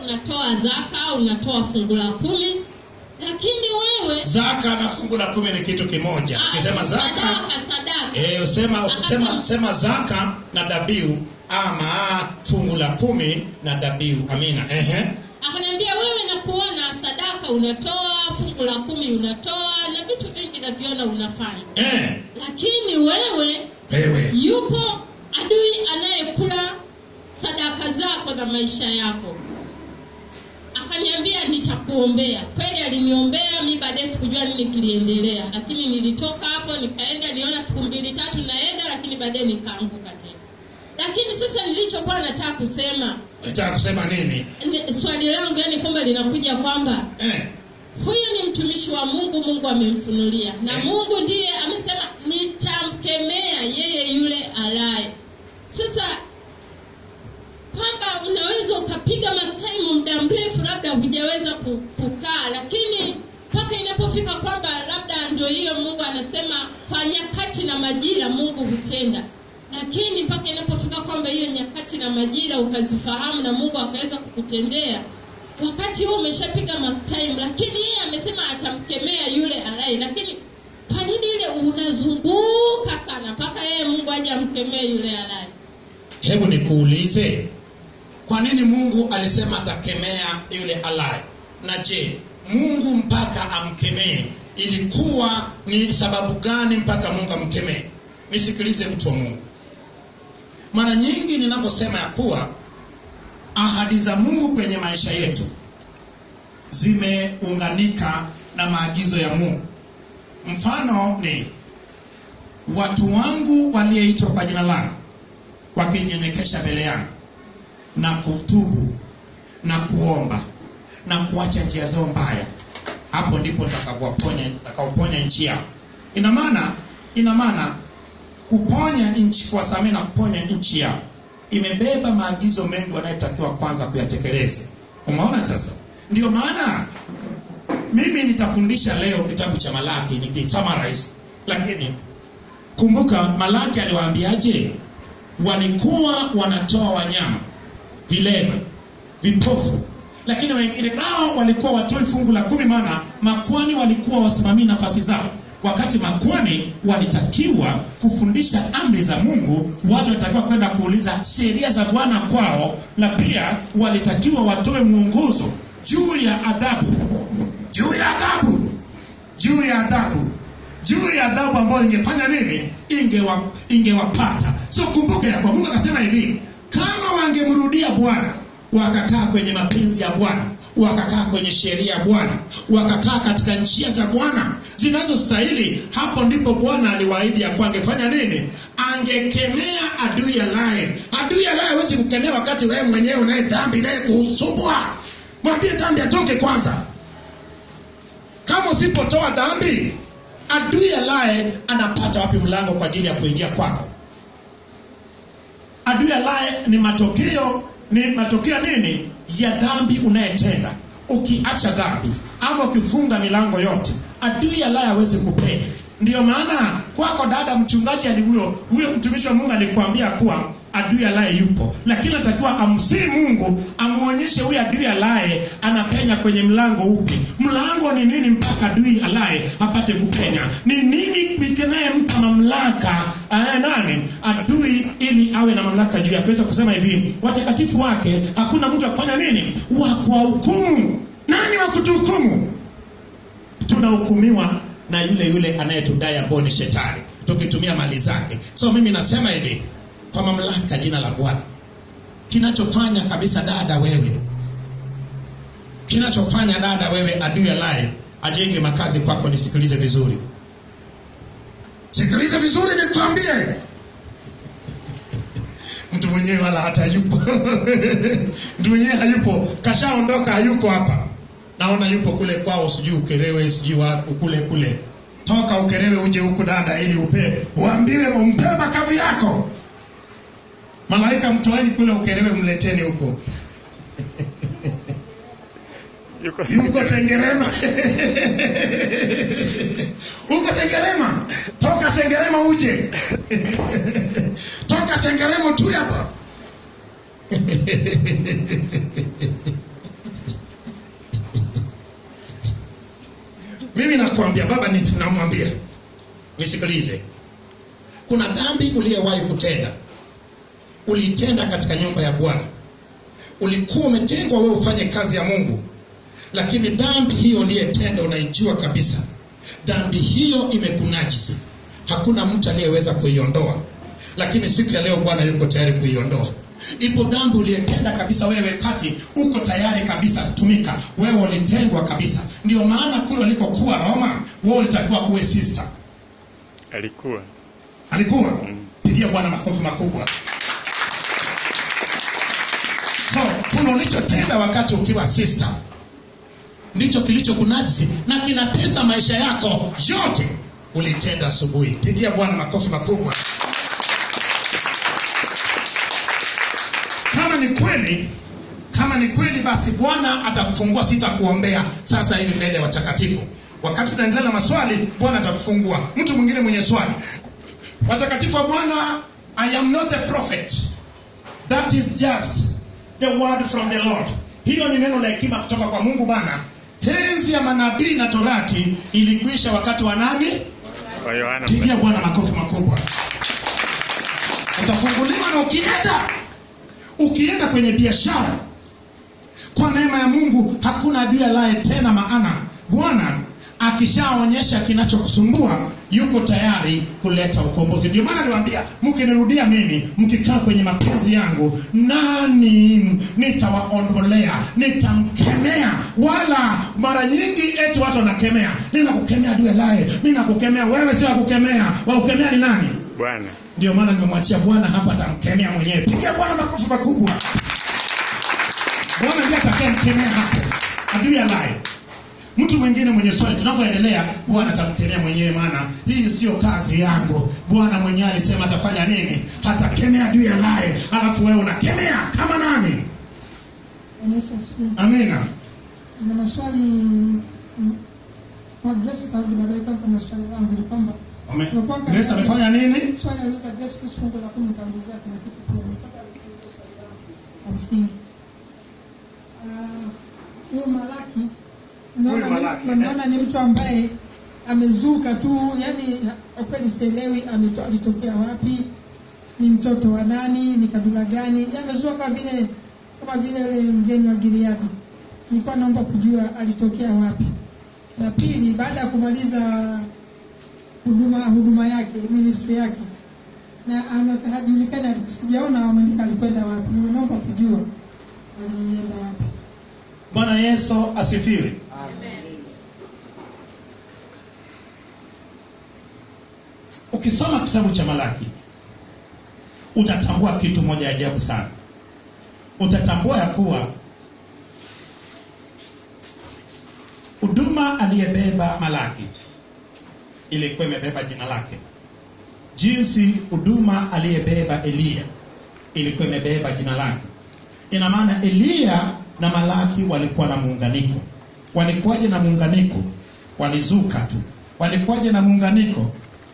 unatoa zaka, unatoa fungu la 10, lakini wewe zaka na fungu la 10 ni kitu kimoja. Ukisema zaka, sadaka. Sema zaka na dhabihu, ama fungu la 10 na dhabihu. Amina. Akaniambia, wewe nakuona sadaka unatoa, fungu la 10 unatoa, na vitu vingi naviona unafanya. Lakini wewe yupo adui anayekula sadaka zako na maisha yako. Akaniambia nitakuombea. Kweli aliniombea, mimi baadaye sikujua nini kiliendelea. Lakini nilitoka hapo nikaenda, niliona siku 2-3 naenda, lakini baadaye nikaanguka tena. Lakini sasa nilichokuwa nataka kusema. Nataka kusema nini? Swali langu yani kwamba linakuja kwamba huyu ni mtumishi wa Mungu, Mungu amemfunulia. Na Mungu ndiye amesema nitamkemea yeye yule alaye. Sasa kwamba unaweza ukapiga mataimu muda mrefu labda hujaweza kukaa, lakini mpaka inapofika kwamba labda ndio hiyo Mungu anasema kwa nyakati na majira Mungu hutenda. Lakini mpaka inapofika kwamba hiyo nyakati na majira ukazifahamu na Mungu akaweza kukutendea, wakati huo umeshapiga mataimu, lakini yeye amesema atamkemea yule alaye. Lakini kwa nini ile unazunguka sana mpaka yeye Mungu aje amkemee yule alaye? Hebu nikuulize, kwa nini Mungu alisema atakemea yule alaye? Na je, Mungu mpaka amkemee ilikuwa ni sababu gani mpaka Mungu amkemee? Nisikilize mtu wa Mungu. Mara nyingi ninaposema ya kuwa ahadi za Mungu kwenye maisha yetu zimeunganika na maagizo ya Mungu. Mfano ni watu wangu walioitwa kwa jina langu wakinyenyekesha mbele yangu na kutubu na kuomba na kuacha njia zao mbaya, hapo ndipo nitakapoponya nchi yao. Ina maana kuponya nchi, kuwasamehe na kuponya nchi yao imebeba maagizo mengi wanayotakiwa kwanza kuyatekeleza. Umeona sasa? Ndio maana mimi nitafundisha leo kitabu cha Malaki nikisummarize. Lakini kumbuka Malaki aliwaambiaje? Walikuwa wanatoa wanyama, vilema, vipofu, lakini wengine nao walikuwa watoi fungu la 10, maana makuhani walikuwa wasimamia nafasi zao. Wakati makuhani walitakiwa kufundisha amri za Mungu, watu walitakiwa kwenda kuuliza sheria za Bwana kwao, na pia walitakiwa watoe mwongozo juu ya adhabu ambayo ingefanya nini? Ingewapata. So kumbuka ya kwa Mungu akasema hivi, kama wangemrudia Bwana, wakakaa kwenye mapenzi ya Bwana, wakakaa kwenye sheria ya Bwana, wakakaa katika njia za Bwana zinazostahili, hapo ndipo Bwana aliwaahidi ya kwa angefanya nini? Angekemea adui alaye. Adui alaye hawezi kukemea wakati wewe mwenyewe unaye dhambi naye kusumbua. Mwambie dhambi atoke kwanza. Kama usipotoa dhambi, adui alaye anapata wapi mlango kwa ajili ya kuingia kwako? Adui alaye ni matokeo nini ya dhambi unayetenda. ukiacha dhambi ama ukifunga milango yote, adui alaye hawezi kupenya. Ndio maana kwako dada mchungaji huyo mtumishi wa Mungu alikwambia kuwa adui alaye yupo, lakini atakiwa amsii Mungu amuonyeshe huyu adui alaye anapenya kwenye mlango upi. Mlango ni nini mpaka adui alaye apate kupenya? Ni nini bikinaye mpa mamlaka nani adui ili awe na mamlaka juu ya kuweza kusema hivi, watakatifu wake hakuna mtu akufanya nini, wa kuhukumu. Nani wa kutuhukumu? Tunahukumiwa na yule anayetudai ambao ni shetani, tukitumia mali zake. So mimi nasema hivi, kwa mamlaka jina la Bwana, kinachofanya kabisa dada wewe adui alaye ajenge makazi kwako, nisikilize vizuri. Sikilize vizuri nikwambie. Mtu mwenyewe wala hata yupo. Mtu mwenyewe hayupo, kashaondoka, hayuko hapa. Naona yupo kule kwao, sijui Ukerewe, sijui wapi kule. Toka Ukerewe uje huku dada, ili uambiwe umpe makazi yako. Malaika mtoeni kule Ukerewe, mleteni huko. Yuko Sengerema. Uko Sengerema. Toka Sengerema uje. Toka Sengerema tu hapa. Mimi nakwambia baba, namwambia nisikilize. Kuna dhambi uliyewahi kutenda. Ulitenda katika nyumba ya Bwana. Ulikuwa umetengwa wewe ufanye kazi ya Mungu. Lakini dhambi hiyo uliyetenda unaijua kabisa. Dhambi hiyo imekunajisi. Hakuna mtu aliyeweza kuiondoa. Lakini siku ya leo Bwana yuko tayari kuiondoa. Ipo dhambi uliyetenda kabisa wewe kati uko tayari kabisa kutumika. Wewe ulitengwa kabisa. Ndio maana kule ulikokuwa Roma, wewe ulitakiwa kuwe sister. Alikuwa. Pigia Bwana makofi makubwa. So, kuna ulichotenda wakati ukiwa sister, ndicho kilichokunajisi na kinatesa maisha yako yote. Ulitenda asubuhi. Pigia Bwana makofi makubwa. Kama ni kweli basi Bwana atakufungua. Sitakuombea sasa hivi mbele ya watakatifu. Wakati tunaendelea na maswali, Bwana atakufungua. Mtu mwingine mwenye swali. Watakatifu wa Bwana, I am not a prophet. That is just the word from the Lord. Hiyo ni neno la hekima kutoka kwa Mungu Bwana. Enzi ya manabii na Torati ilikwisha wakati wa nani? Wa Yohana. Pigia Bwana makofi makubwa. Utafunguliwa na ukienda kwenye biashara. Kwa neema ya Mungu hakuna adui alaye tena, maana Bwana akishaonyesha kinachokusumbua yuko tayari kuleta ukombozi. Ndio maana niwaambia, mkinirudia mimi, mkikaa kwenye mapenzi yangu, nani nitawaondolea, nitamkemea. Wala mara nyingi eti watu wanakemea, ninakukemea adui alaye, ninakukemea wewe. Sio kukemea, wakukemea ni nani? Bwana. Ndio maana nimemwachia Bwana hapa, atamkemea mwenyewe. Pigia Bwana makofi makubwa. Bwana ndiye atakayemkemea hapo adui alaye. Mtu mwingine mwenye swali, tunapoendelea Bwana atamkemea mwenyewe, maana hii sio kazi yangu. Bwana mwenyewe alisema atafanya nini? Atakemea adui alaye, alafu wewe unakemea kama nani? Amina. Na maswali kwa Grace tarudi baadaye. Kama swali langu ni kwamba Grace amefanya nini? Swali la Grace fungu la 10 kaulizia kuna kitu pia mpaka msingi. Huyo Malaki naona ni mtu ambaye amezuka tu, yani kweli sielewi alitokea wapi, ni mtoto wa nani, ni kabila gani? Amezuka kama vile yule mgeni wa Gileadi. Nilikuwa naomba kujua alitokea wapi. Na pili, baada ya kumaliza huduma yake, ministry yake, na anajulikana, sijaona wameandika alikwenda wapi. Naomba kujua alienda wapi. Bwana Yesu asifiwe. Amen. Ukisoma kitabu cha Malaki utatambua kitu moja ajabu sana. Utatambua ya kuwa huduma aliyebeba Malaki ilikuwa imebeba jina lake. Jinsi huduma aliyebeba Elia ilikuwa imebeba jina lake. Ina maana Elia na Malaki walikuwa na muunganiko. Walikuwaje na muunganiko? Walizuka tu. Walikuwaje na muunganiko?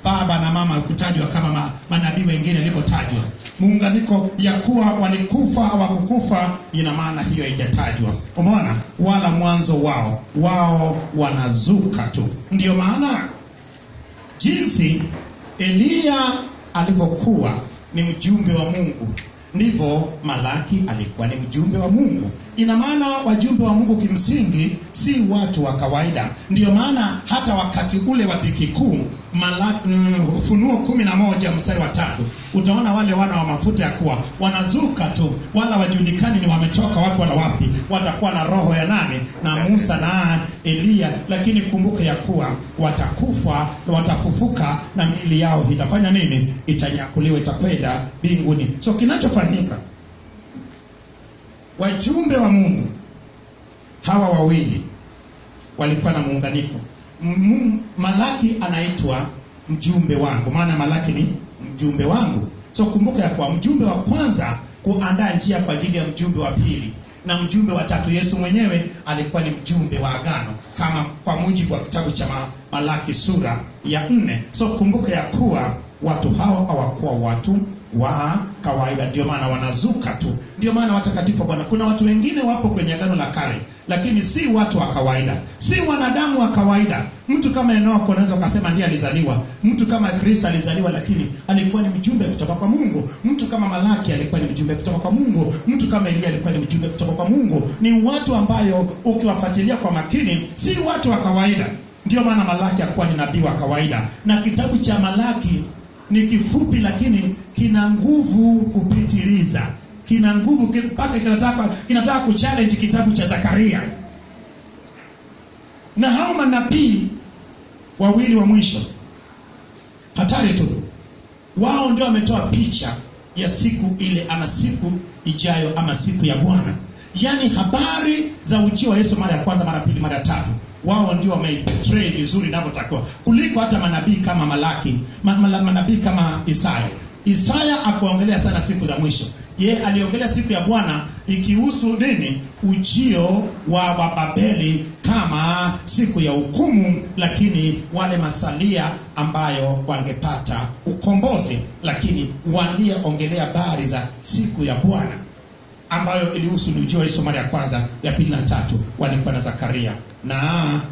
Baba na mama kutajwa kama manabii wengine walipotajwa. Muunganiko ya kuwa walikufa au hawakukufa, ina maana hiyo haijatajwa. Umeona? Wala mwanzo wao wanazuka tu. Ndio maana jinsi Eliya alipokuwa ni mjumbe wa Mungu, ndivyo Malaki alikuwa ni mjumbe wa Mungu. Ina maana wajumbe wa Mungu kimsingi si watu wa kawaida. Ndio maana hata wakati ule wa dhiki kuu, Ufunuo 11 mstari wa 3, utaona wale wana wa mafuta ya kuwa wanazuka tu, wala wajulikani ni wametoka wapi wala wapi. Watakuwa na roho ya nani? Na Musa na Eliya. Lakini kumbuka ya kuwa watakufa, watafufuka, na miili yao itafanya nini? Itanyakuliwa, itakwenda mbinguni. So kinachofanyika, wajumbe wa Mungu hawa wawili walikuwa na muunganiko. Malaki anaitwa mjumbe wangu, maana Malaki ni mjumbe wangu. So kumbuka ya kuwa mjumbe wa kwanza kuandaa njia kwa ajili ya mjumbe wa pili, na mjumbe wa tatu Yesu mwenyewe alikuwa ni mjumbe wa agano, kama kwa mujibu wa kitabu cha Malaki sura ya 4. So kumbuka ya kuwa watu hao hawakuwa watu wa kawaida, ndio maana wanazuka tu. Ndio maana watakatifu Bwana, kuna watu wengine wapo kwenye agano la kale, lakini si watu wa kawaida, si wanadamu wa kawaida. Mtu kama Enoko unaweza kusema ndiye alizaliwa, mtu kama Kristo alizaliwa, lakini alikuwa ni mjumbe kutoka kwa Mungu. Mtu kama Malaki alikuwa ni mjumbe kutoka kwa Mungu. Mtu kama Eliya alikuwa ni mjumbe kutoka kwa Mungu. Ni watu ambayo ukiwafuatilia kwa makini si watu wa kawaida. Ndio maana Malaki alikuwa ni nabii wa kawaida, na kitabu cha Malaki ni kifupi lakini kina nguvu kupitiliza. Kina nguvu mpaka kinataka kuchallenge kitabu cha Zakaria. Na hao manabii wawili wa mwisho, hatari tu, wao ndio wametoa picha ya siku ile ama siku ijayo ama siku ya Bwana. Yaani habari za ujio wa Yesu mara ya kwanza, mara pili, mara tatu. Wao ndio wameipotray vizuri inavyotakiwa kuliko hata manabii kama Malaki, manabii kama Isaya. Isaya akuongelea sana siku za mwisho. Aliongelea siku ya Bwana ikihusu nini? Ujio wa Babeli kama siku ya hukumu, lakini wale masalia ambayo wangepata ukombozi. Lakini waliongelea habari za siku ya Bwana ambayo ilihusu ujio wa Yesu mara ya kwanza, ya pili na tatu, walikuwa na Zakaria na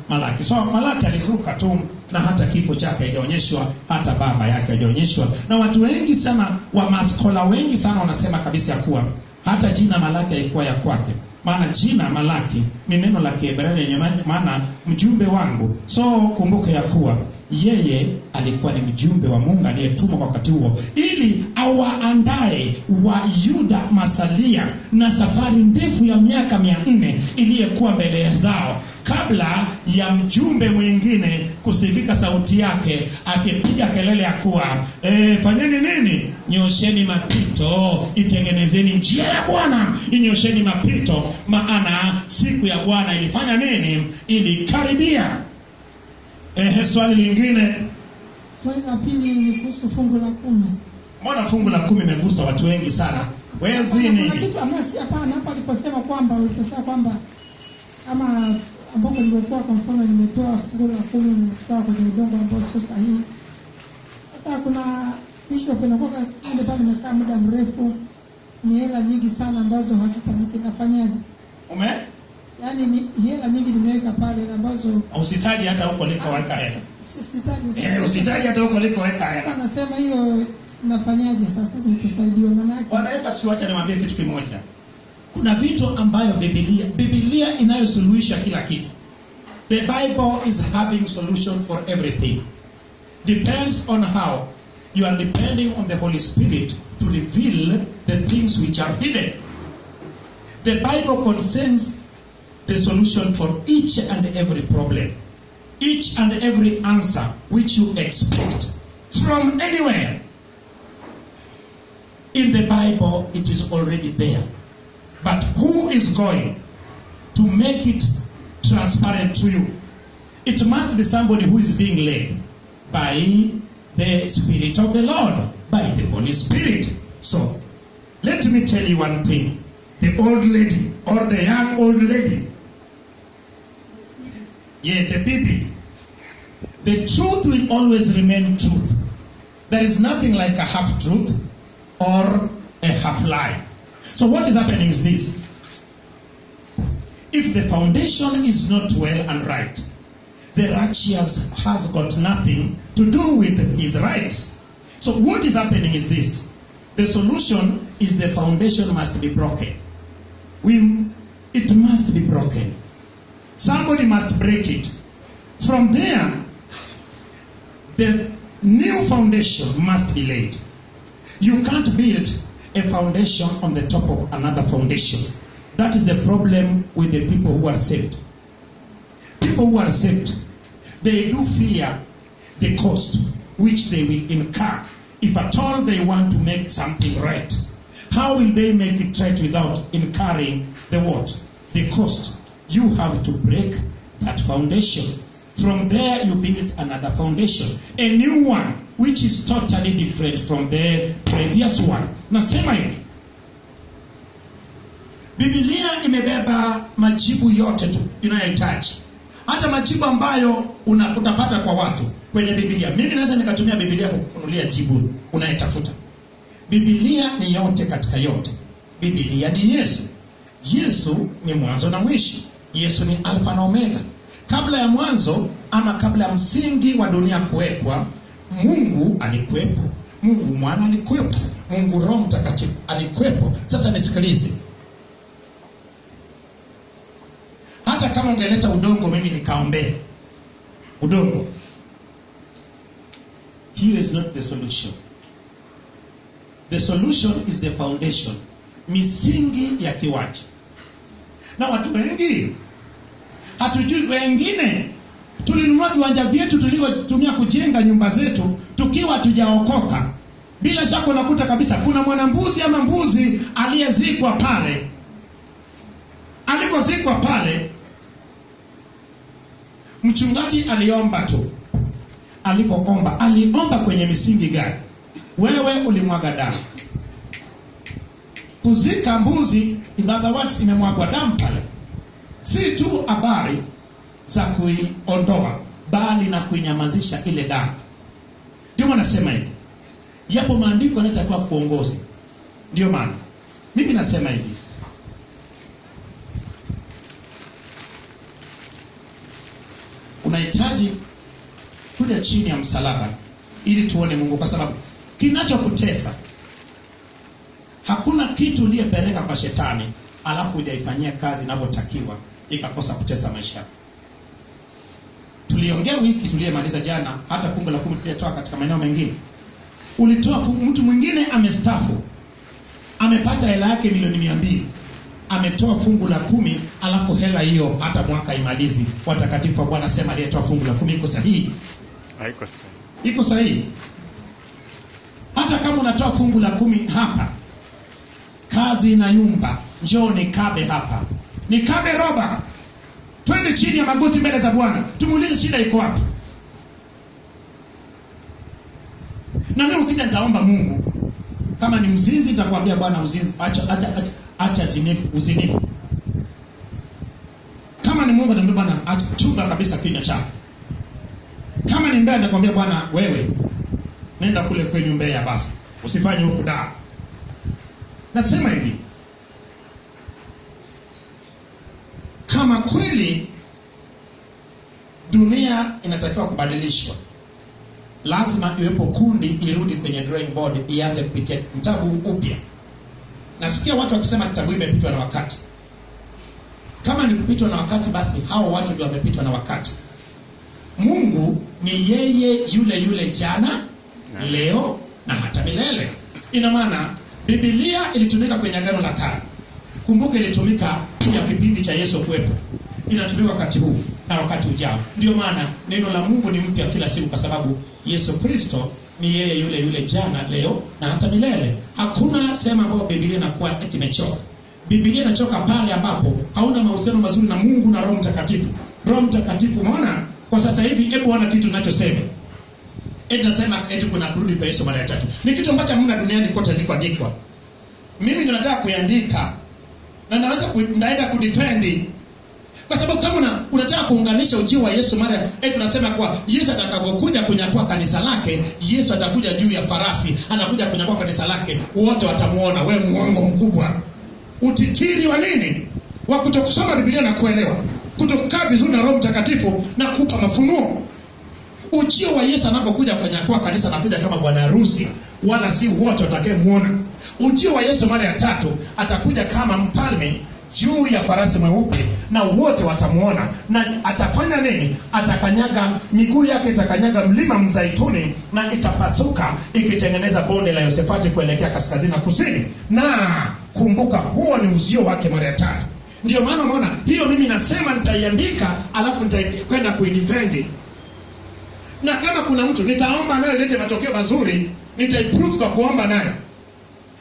Malaki. So Malaki alizuka tu, na hata kifo chake hajaonyeshwa, hata baba yake hajaonyeshwa. Na watu wengi sana, wa maskola wengi sana wanasema kabisa ya kuwa hata jina Malaki haikuwa ya kwake. Maana jina Malaki ni neno la Kiebrania yenye maana mjumbe wangu. So kumbuka ya kuwa yeye alikuwa ni mjumbe wa Mungu aliyetumwa kwa wakati huo ili awaandae wa Yuda masalia na safari ndefu ya miaka 400 iliyokuwa mbele zao, kabla ya mjumbe mwingine kusikika sauti yake akipiga kelele ya kuwa fanyeni nini? Nyosheni mapito, itengenezeni njia ya Bwana, inyosheni mapito, maana siku ya Bwana ilifanya nini? Ilikaribia. Swali lingine. Swali la pili ni kuhusu fungu la 10. Mbona fungu la 10 imegusa watu wengi sana? Wezi nini? Kuna kitu ambacho si hapana hapo aliposema kwamba ama ambapo nilikuwa kwa mfano nimetoa fungu la 10 nimetoa kwenye udongo ambao sio sahihi. Hata kuna bishop anakuwa ndio pale nimekaa muda mrefu, ni hela nyingi sana ambazo hazitamiki, nafanyaje? Yaani ni hela nyingi nimeweka pale ambazo usitaji hata huko likoweka hela. Usitaji hata huko likoweka hela. Anasema hiyo nafanyaje sasa nikusaidiwe maana yake? Bwana Yesu asiwache niwaambie kitu kimoja. Kuna vitu ambayo Biblia inayosuluhisha kila kitu. The Bible is having solution for everything. Depends on how you are depending on the Holy Spirit to reveal the things which are hidden. The Bible contains the solution for each and every problem, each and every answer which you expect from anywhere. In the Bible, it is already there. But who is going to make it transparent to you? It must be somebody who is being led by the Spirit of the Lord, by the Holy Spirit. So, let me tell you one thing. the old lady or the young old lady. Yeah, the baby. The truth will always remain truth. There is nothing like a half truth or a half lie. So what is happening is this. If the foundation is not well and right, the righteous has got nothing to do with his rights. So what is happening is this. The solution is the foundation must be broken. It must be broken. Somebody must break it. From there, the new foundation must be laid. You can't build a foundation on the top of another foundation. That is the problem with the people who are saved. People who are saved, they do fear the cost which they will incur if at all they want to make something right. How will they make it right without incurring the what? The cost. You have to break that foundation. From there you build another foundation, a new one which is totally different from the previous one. Nasema hivi, Biblia imebeba majibu yote tu inayohitaji, hata majibu ambayo utapata kwa watu kwenye Biblia. Mimi naweza nikatumia Biblia kukufunulia jibu unayetafuta. Biblia ni yote katika yote. Biblia ni Yesu. Yesu ni mwanzo na mwisho. Yesu ni Alfa na Omega. Kabla ya mwanzo ama kabla ya msingi wa dunia kuwekwa, Mungu alikuwepo. Mungu Mwana alikuwepo. Mungu Roho Mtakatifu alikuwepo. Sasa nisikilize. Hata kama ungeleta udongo mimi nikaombea udongo, here is not the solution. The solution is the foundation. Misingi ya kiwanja. Na watu wengi hatujui. Wengine tulinunua viwanja vyetu tulivyotumia kujenga nyumba zetu tukiwa tujaokoka. Bila shaka unakuta kabisa kuna mwanambuzi ama mbuzi aliyezikwa pale. Alipozikwa pale, mchungaji aliomba tu. Alipoomba, aliomba kwenye misingi gani? Wewe ulimwaga damu. Kuzika mbuzi, in other words, imemwagwa damu pale. Si tu habari za kuiondoa, bali na kuinyamazisha ile damu. Ndio maana nasema hivi. Yapo maandiko yanatakiwa kuongoza. Ndio maana mimi nasema hivi. Unahitaji kuja chini ya msalaba ili tuone Mungu, kwa sababu kinachokutesa, hakuna kitu uliyepeleka kwa shetani alafu hujaifanyia kazi inavyotakiwa ikakosa kutesa maisha. Tuliongea wiki tuliyemaliza jana, hata fungu la 10 tulitoa katika maeneo mengine. Ulitoa mtu mwingine amestafu, amepata hela yake milioni 200, ametoa fungu la 10, alafu hela hiyo hata mwaka imalizi. Watakatifu wa Bwana sema aliyetoa fungu la 10 iko sahihi? Haiko sahihi. Iko sahihi. Hata kama unatoa fungu la 10 hapa, kazi inayumba, njoo nikabe hapa. Nikabe roba. Twende chini ya magoti mbele za Bwana. Tumuulize shida iko wapi. Na mimi ukija nitaomba Mungu. Kama ni mzinzi nitakwambia Bwana uzinzi, acha uzinifu. Kama ni Mungu nitakwambia Bwana acha chunga kabisa kinywa chako. Kama ni mbaya nitakwambia Bwana wewe nenda kule kwenye Mbeya basi. Usifanye huku da. Nasema hivi. Kama kweli dunia inatakiwa kubadilishwa, lazima iwepo kundi irudi kwenye drawing board, ianze kupitia kitabu upya. Nasikia watu wakisema kitabu imepitwa na wakati. Kama ni kupitwa na wakati, basi hao watu ndio wamepitwa na wakati. Mungu ni yeye yule jana, leo na hata milele. Ina maana Biblia ilitumika kwenye Agano la Kale. Kumbuka ilitumika ya kipindi cha Yesu kuwepo. Inatumika wakati huu na wakati ujao. Ndio maana neno la Mungu ni mpya kila siku, kwa sababu Yesu Kristo ni yeye yule jana, leo na hata milele. Hakuna sema ambapo Biblia inakuwa eti imechoka. Biblia inachoka pale ambapo hauna mahusiano mazuri na Mungu na Roho Mtakatifu. Roho Mtakatifu, unaona? Kwa sasa hivi hebu wana kitu ninachosema. Nasema eti kuna kurudi kwa Yesu mara ya 3. Ni kitu ambacho hamna duniani kote likoandikwa. Mimi ninataka kuandika na naenda kudefend. Kwa sababu kama unataka kuunganisha ujio wa Yesu mara tunasema kwa Yesu atakapokuja kunyakua kanisa lake, Yesu atakuja juu ya farasi, anakuja kunyakua kanisa lake, wote watamuona. Wewe muongo mkubwa. Utitiri wa nini? Wa kutokusoma Biblia na kuelewa, kutokukaa vizuri na Roho Mtakatifu na kupa mafunuo. Ujio wa Yesu anapokuja kunyakua kanisa, anakuja kama bwana harusi, wala si wote watakayemuona. Ujio wa Yesu mara ya tatu atakuja kama mfalme juu ya farasi mweupe, na wote watamuona. Na atafanya nini? Atakanyaga, miguu yake itakanyaga mlima Mzaituni na itapasuka ikitengeneza bonde la Yosefati kuelekea kaskazini na kusini. Na kumbuka, huo ni uzio wake mara ya tatu. Ndio maana umeona hiyo, mimi nasema nitaiandika, alafu nitakwenda kuidefend. Na kama kuna mtu nitaomba naye lete matokeo mazuri, nitaiprove kwa kuomba naye.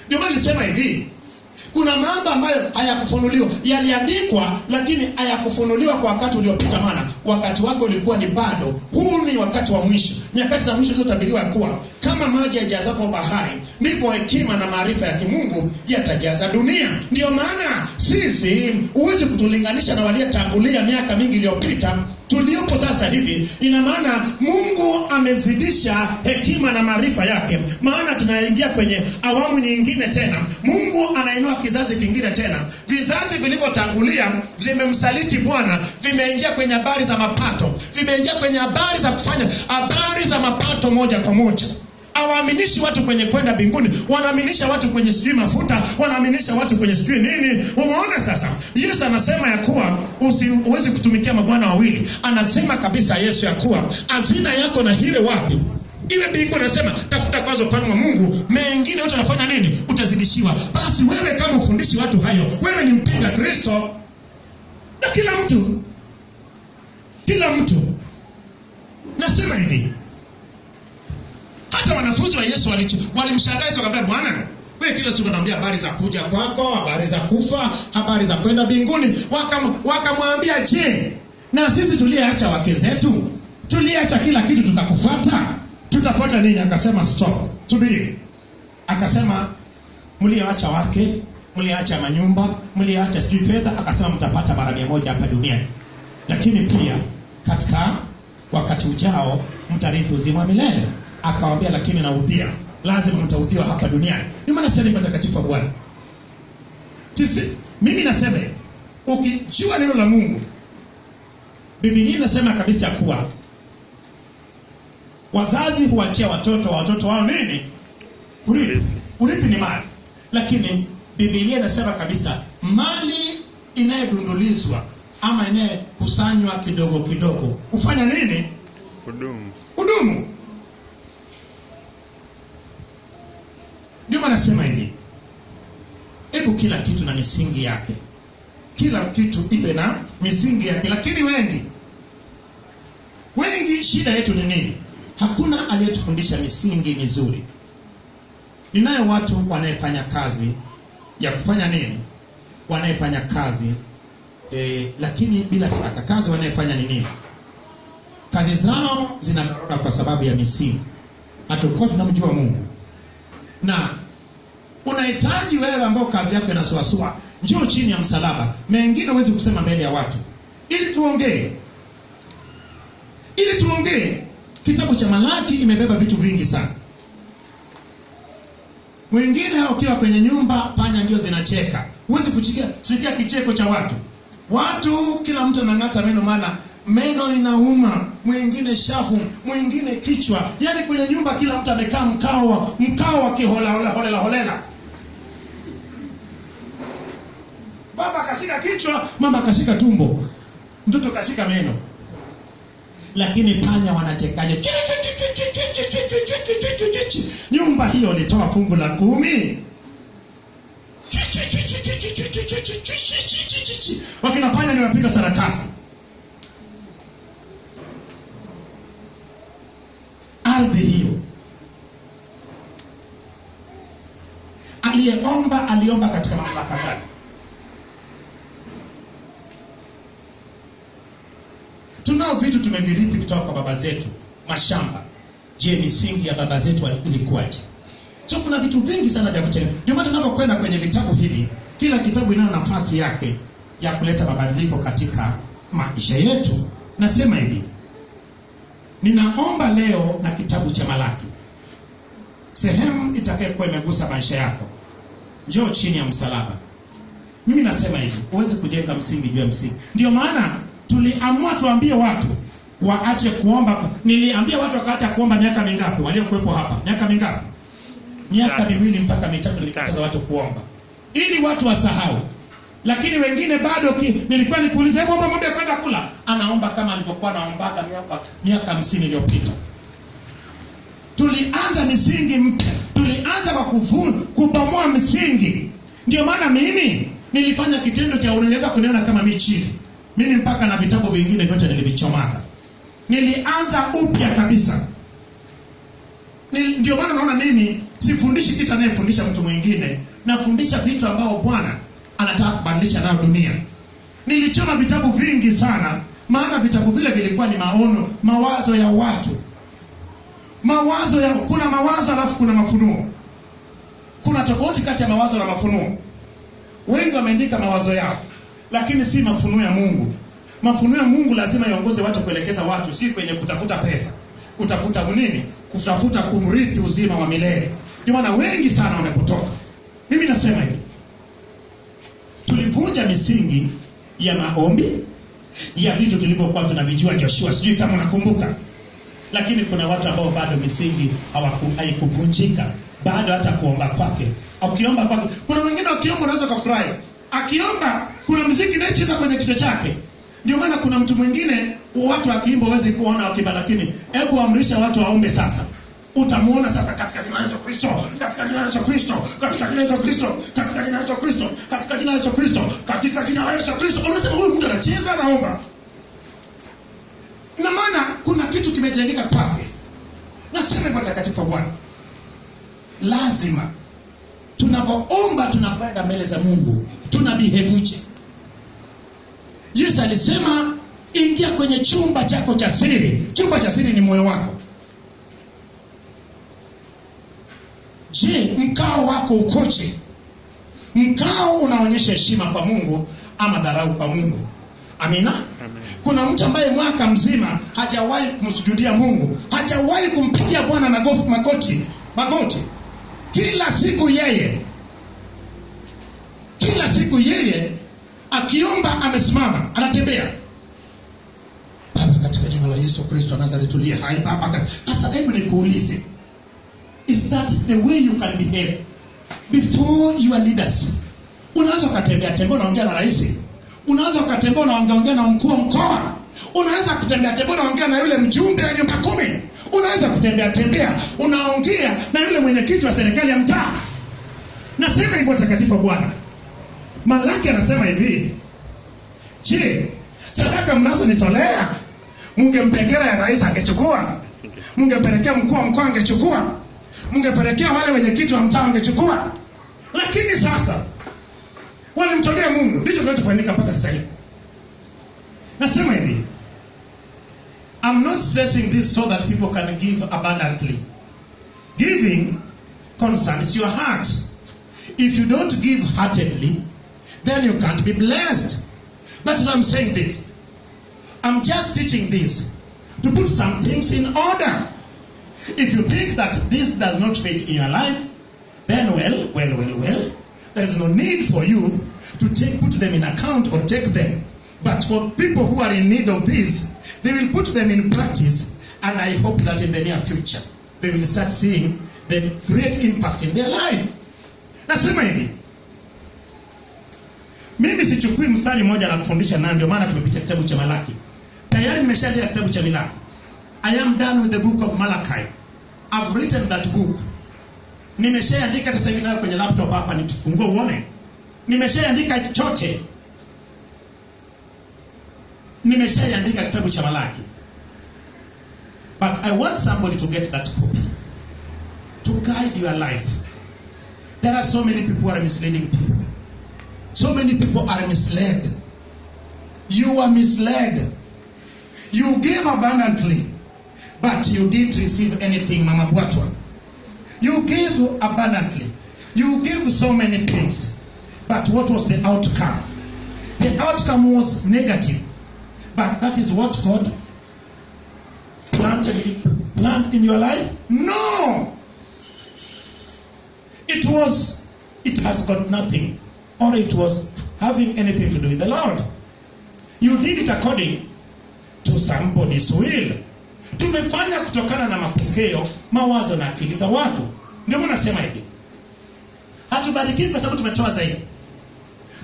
Ndio maana nilisema hivi, kuna mambo ambayo hayakufunuliwa, yaliandikwa lakini hayakufunuliwa kwa wakati uliopita, maana wakati wake ulikuwa ni bado. Huu ni wakati wa mwisho. Nyakati za mwisho zilizotabiriwa kuwa kama maji yajazapo bahari, ndipo hekima na maarifa ya kimungu yatajaza dunia. Ndio maana sisi huwezi kutulinganisha na waliotangulia miaka mingi iliyopita. Tuliopo sasa hivi, ina maana Mungu amezidisha hekima na maarifa yake, maana tunaingia kwenye awamu nyingine tena. Mungu anainua kizazi kingine tena. Vizazi vilivyotangulia vimemsaliti Bwana, vimeingia kwenye habari za mapato, vimeingia kwenye habari za kufanya habari za mapato moja kwa moja. Hawaaminishi watu kwenye kwenda mbinguni, wanaaminisha watu kwenye sijui mafuta, wanaaminisha watu kwenye sijui nini. Umeona sasa? Yesu anasema ya kuwa usiwezi kutumikia mabwana wawili. Anasema kabisa Yesu ya kuwa hazina yako na iwe wapi? Iwe mbinguni. Anasema tafuta kwanza ufalme wa Mungu, mengine yote unafanya nini? Utazidishiwa. Basi wewe kama ufundishi watu hayo, wewe ni mpinga Kristo. Na kila mtu nasema hivi, hata wanafunzi wa Yesu walimshangaa Yesu, akamwambia, Bwana, wewe kila siku unaambia habari za kuja kwako, habari za kufa, habari za kwenda mbinguni. Wakamwambia, je, na sisi tuliacha wake zetu, tuliacha kila kitu, tutakufuata? Tutafuata nini? Akasema stop, subiri. Akasema, mliacha wake, mliacha manyumba, mliacha sijui fedha. Akasema mtapata mara 100 hapa duniani, lakini pia katika wakati ujao mtarithi uzima wa milele. Akawaambia, lakini naudhia, lazima mtaudhiwa hapa duniani. Ni maana sasa ni patakatifu wa Bwana. Mimi nasema ukijua neno la Mungu, Biblia inasema kabisa kuwa wazazi huachia watoto wao nini? Urithi ni mali. Lakini Biblia inasema kabisa mali inayodundulizwa ama inayokusanywa kidogo kidogo ufanya nini? Hudumu. Ndio maana nasema hivi, hebu kila kitu na misingi yake. Kila kitu iwe na misingi yake. Lakini wengi shida yetu ni nini? Hakuna aliyetufundisha misingi mizuri. Ninayo watu wanayefanya kazi ya kufanya nini? Wanayefanya kazi lakini bila kiraka. Kazi wanayefanya ni nini? Kazi zao zinadorora kwa sababu ya misingi. Hatakuwa tunamjua Mungu. Na unahitaji wewe ambao kazi yako inasuasua, njoo chini ya msalaba. Mengine huwezi kusema mbele ya watu. Ili tuongee. Kitabu cha Malaki imebeba vitu vingi sana. Wengine ukiwa kwenye nyumba, panya ndio zinacheka. Huwezi kusikia kicheko cha watu. Kila mtu anang'ata meno, maana meno inauma, mwingine shavu, mwingine kichwa. Yaani kwenye nyumba kila mtu amekaa mkao wa kiholela. Baba kashika kichwa, mama kashika tumbo, mtoto kashika meno. Lakini panya wanachekaje? Nyumba hiyo ilitoa fungu la 10. Wakina panya ni wapiga sarakasi. Ardhi hiyo aliomba katika mamlaka gani? Tunao vitu tumevirithi kutoka kwa baba zetu, mashamba. Je, misingi ya baba zetu ilikuwaje? So kuna vitu vingi sana vya kutengeneza. Ndio maana tunapokwenda kwenye vitabu hivi, Kila kitabu ina nafasi yake ya kuleta mabadiliko katika maisha yetu. Nasema hivi, ninaomba leo na kitabu cha Malaki, sehemu itakayokuwa imegusa maisha yako, njoo chini ya msalaba. Mimi nasema hivi, uweze kujenga msingi juu ya msingi. Ndio maana tuliamua tuambie watu waache kuomba. Niliambia watu wakaacha kuomba miaka mingapi waliokuwepo hapa? Miaka mingapi? Miaka 2 mpaka 3 nilikataza watu kuomba, ili watu wasahau. Lakini wengine bado nilikuwa nikuuliza, hebu omba mambo ya kwenda kula, anaomba kama alivyokuwa anaombaga miaka 50 iliyopita. Tulianza misingi mpya, tulianza kwa kubomoa msingi. Ndio maana mimi nilifanya kitendo cha, unaweza kuniona kama michizi mimi, mpaka na vitabu vingine vyote nilivichomaga. Nilianza upya kabisa. Ndio maana naona mimi sifundishi kitu anayefundisha mtu mwingine, nafundisha vitu ambao Bwana anataka kubadilisha nayo dunia. Nilichoma vitabu vingi sana, maana vitabu vile vilikuwa ni maono, mawazo ya watu. Kuna mawazo alafu kuna mafunuo. Kuna tofauti kati ya mawazo na mafunuo. Wengi wameandika mawazo yao, lakini si mafunuo ya Mungu. Mafunuo ya Mungu lazima yaongoze watu, kuelekeza watu, si kwenye kutafuta pesa, kutafuta nini, kutafuta kumrithi uzima wa milele. Ndio maana wengi sana wamepotoka. Mimi nasema hivi, tulivunja misingi ya maombi ya vitu tulivyokuwa tunavijua Joshua, sijui kama unakumbuka. Lakini kuna watu ambao bado misingi haikuvunjika, bado hata kuomba kwake. Ukiomba kwake, kuna wengine wakiomba unaweza kufurahi. Akiomba kuna muziki inayocheza kwenye kichwa chake. Ndio maana kuna mtu mwingine watu akiimba huwezi kuona wakiba, lakini hebu amrisha watu waombe sasa. Utamuona sasa, katika jina la Yesu Kristo, katika jina la Yesu Kristo, katika jina la Yesu Kristo, katika jina la Yesu Kristo, katika jina la Yesu Kristo, katika jina la Yesu Kristo. Unasema huyu mtu anacheza anaomba. Na maana kuna kitu kimejengeka kwake. Nasema kwa takatifu Bwana, lazima tunapoomba, tunakwenda mbele za Mungu, tunabihevuche. Yesu alisema, ingia kwenye chumba chako cha siri. Chumba cha siri ni moyo wako. Je, mkao wako ukoje? Mkao unaonyesha heshima kwa Mungu ama dharau kwa Mungu? Amina. Amen. Kuna mtu ambaye mwaka mzima hajawahi kumsujudia Mungu, hajawahi kumpigia Bwana magoti. Kila siku yeye akiomba amesimama, anatembea. Baba, katika jina la Yesu Kristo Nazareti, tulie hai Baba. Sasa hebu nikuulize, is that the way you can behave before your leaders? Unaweza kutembea unaongea na rais. Unaweza kutembea unaongea na mkuu wa mkoa. Unaweza kutembea unaongea na yule mjumbe wa nyumba 10. Unaweza kutembea unaongea na yule mwenyekiti wa serikali ya mtaa. Nasema hivyo takatifu Bwana. Malaki anasema hivi, je, sadaka mnazonitolea mngempelekea ya rais angechukua? Mngempelekea mkuu wa mkoa angechukua? Mngepelekea wale wenyekiti wa mtaa angechukua? Lakini sasa walimtolea Mungu. Ndicho kinachofanyika mpaka sasa hivi. Nasema hivi, I'm not stressing this so that people can give abundantly. Giving concerns your heart. If you don't give heartedly, then you can't be blessed. That's why I'm saying this. I'm just teaching this to put some things in order. If you think that this does not fit in your life, then well, there is no need for you to put them in account or take them. But for people who are in need of this, they will put them in practice, and I hope that in the near future they will start seeing the great impact in their life. Nasema hivi, mimi sichukui mstari mmoja na kufundisha, na ndio maana tumepitia kitabu cha Malaki. Tayari nimeshaandika kitabu cha Malaki. I am done with the book of Malachi. I've written that book. Nimeshaandika hata sasa hivi kwenye laptop hapa, nitufungue uone. Nimeshaandika chote. Nimeshaandika kitabu cha Malaki. But I want somebody to get that copy to guide your life. There are so many people who are misleading people. So many people are misled. You are misled. You gave abundantly, but you didn't receive anything, Mama Bwatwa. You gave abundantly. You gave so many things, but But what was the outcome? The outcome was negative. But that is what God planned in your life? No! It has got nothing, or it was having anything to do with the Lord. You did it according to somebody's will. Tumefanya kutokana na mapokeo, mawazo na akili za watu. Ndio maana nasema hivi. Hatubarikiwi kwa sababu tumetoa zaidi.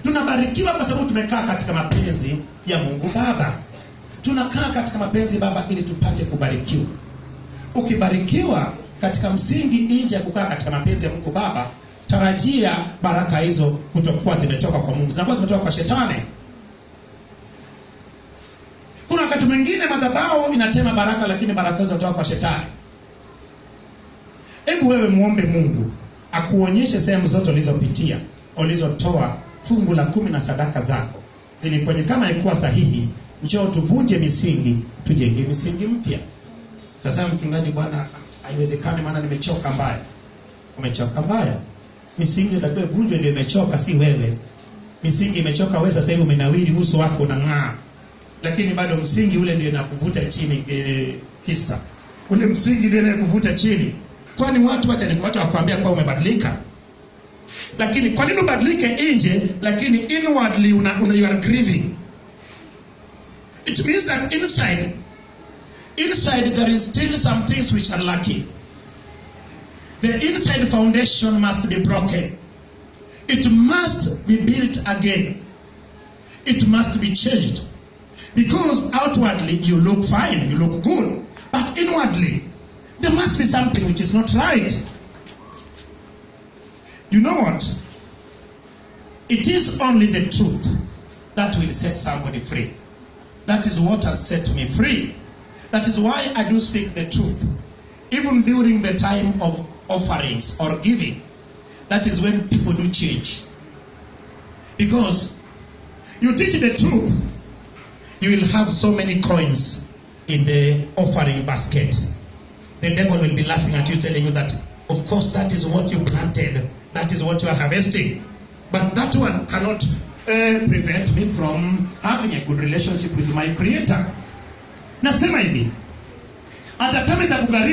Tunabarikiwa kwa sababu tumekaa katika mapenzi ya Mungu Baba. Tunakaa katika mapenzi Baba ili tupate kubarikiwa. Ukibarikiwa katika msingi nje ya kukaa katika mapenzi ya Mungu Baba, tarajia baraka hizo kutokuwa zimetoka kwa Mungu, zinakuwa zimetoka kwa shetani. Kuna wakati mwingine madhabahu inatema baraka, lakini baraka hizo zinatoka kwa shetani. Hebu wewe muombe Mungu akuonyeshe sehemu zote ulizopitia, ulizotoa fungu la 10 na sadaka zako zilikuwa kama ikuwa sahihi. Njoo tuvunje misingi, tujenge misingi mpya. Sasa mchungaji, bwana haiwezekani maana nimechoka mbaya. Umechoka mbaya? Misingi itakuwa vunjwe ndio imechoka, si wewe. Misingi imechoka wewe, sasa hivi umenawiri, uso wako unang'aa. Lakini bado msingi ule ndio unakuvuta chini kista. Ule msingi ndio unakuvuta chini. Kwani watu wakwambia kwa umebadilika? Lakini kwa nini ubadilike nje lakini inwardly you are grieving? It means that inside there is still some things which are lacking. The inside foundation must be broken. It must be built again. It must be changed. Because outwardly you look fine, you look good. But inwardly, there must be something which is not right. You know what? It is only the truth that will set somebody free. That is what has set me free. That is why I do speak the truth. Even during the time of offerings or giving, that is when people do change. Because you teach the truth, you will have so many coins in the offering basket. The devil will be laughing at you, telling you that, of course, that is what you planted, that is what you are harvesting. But that one cannot prevent me from having a good relationship with my Creator. Nasema hivi, hata kama itakugharimu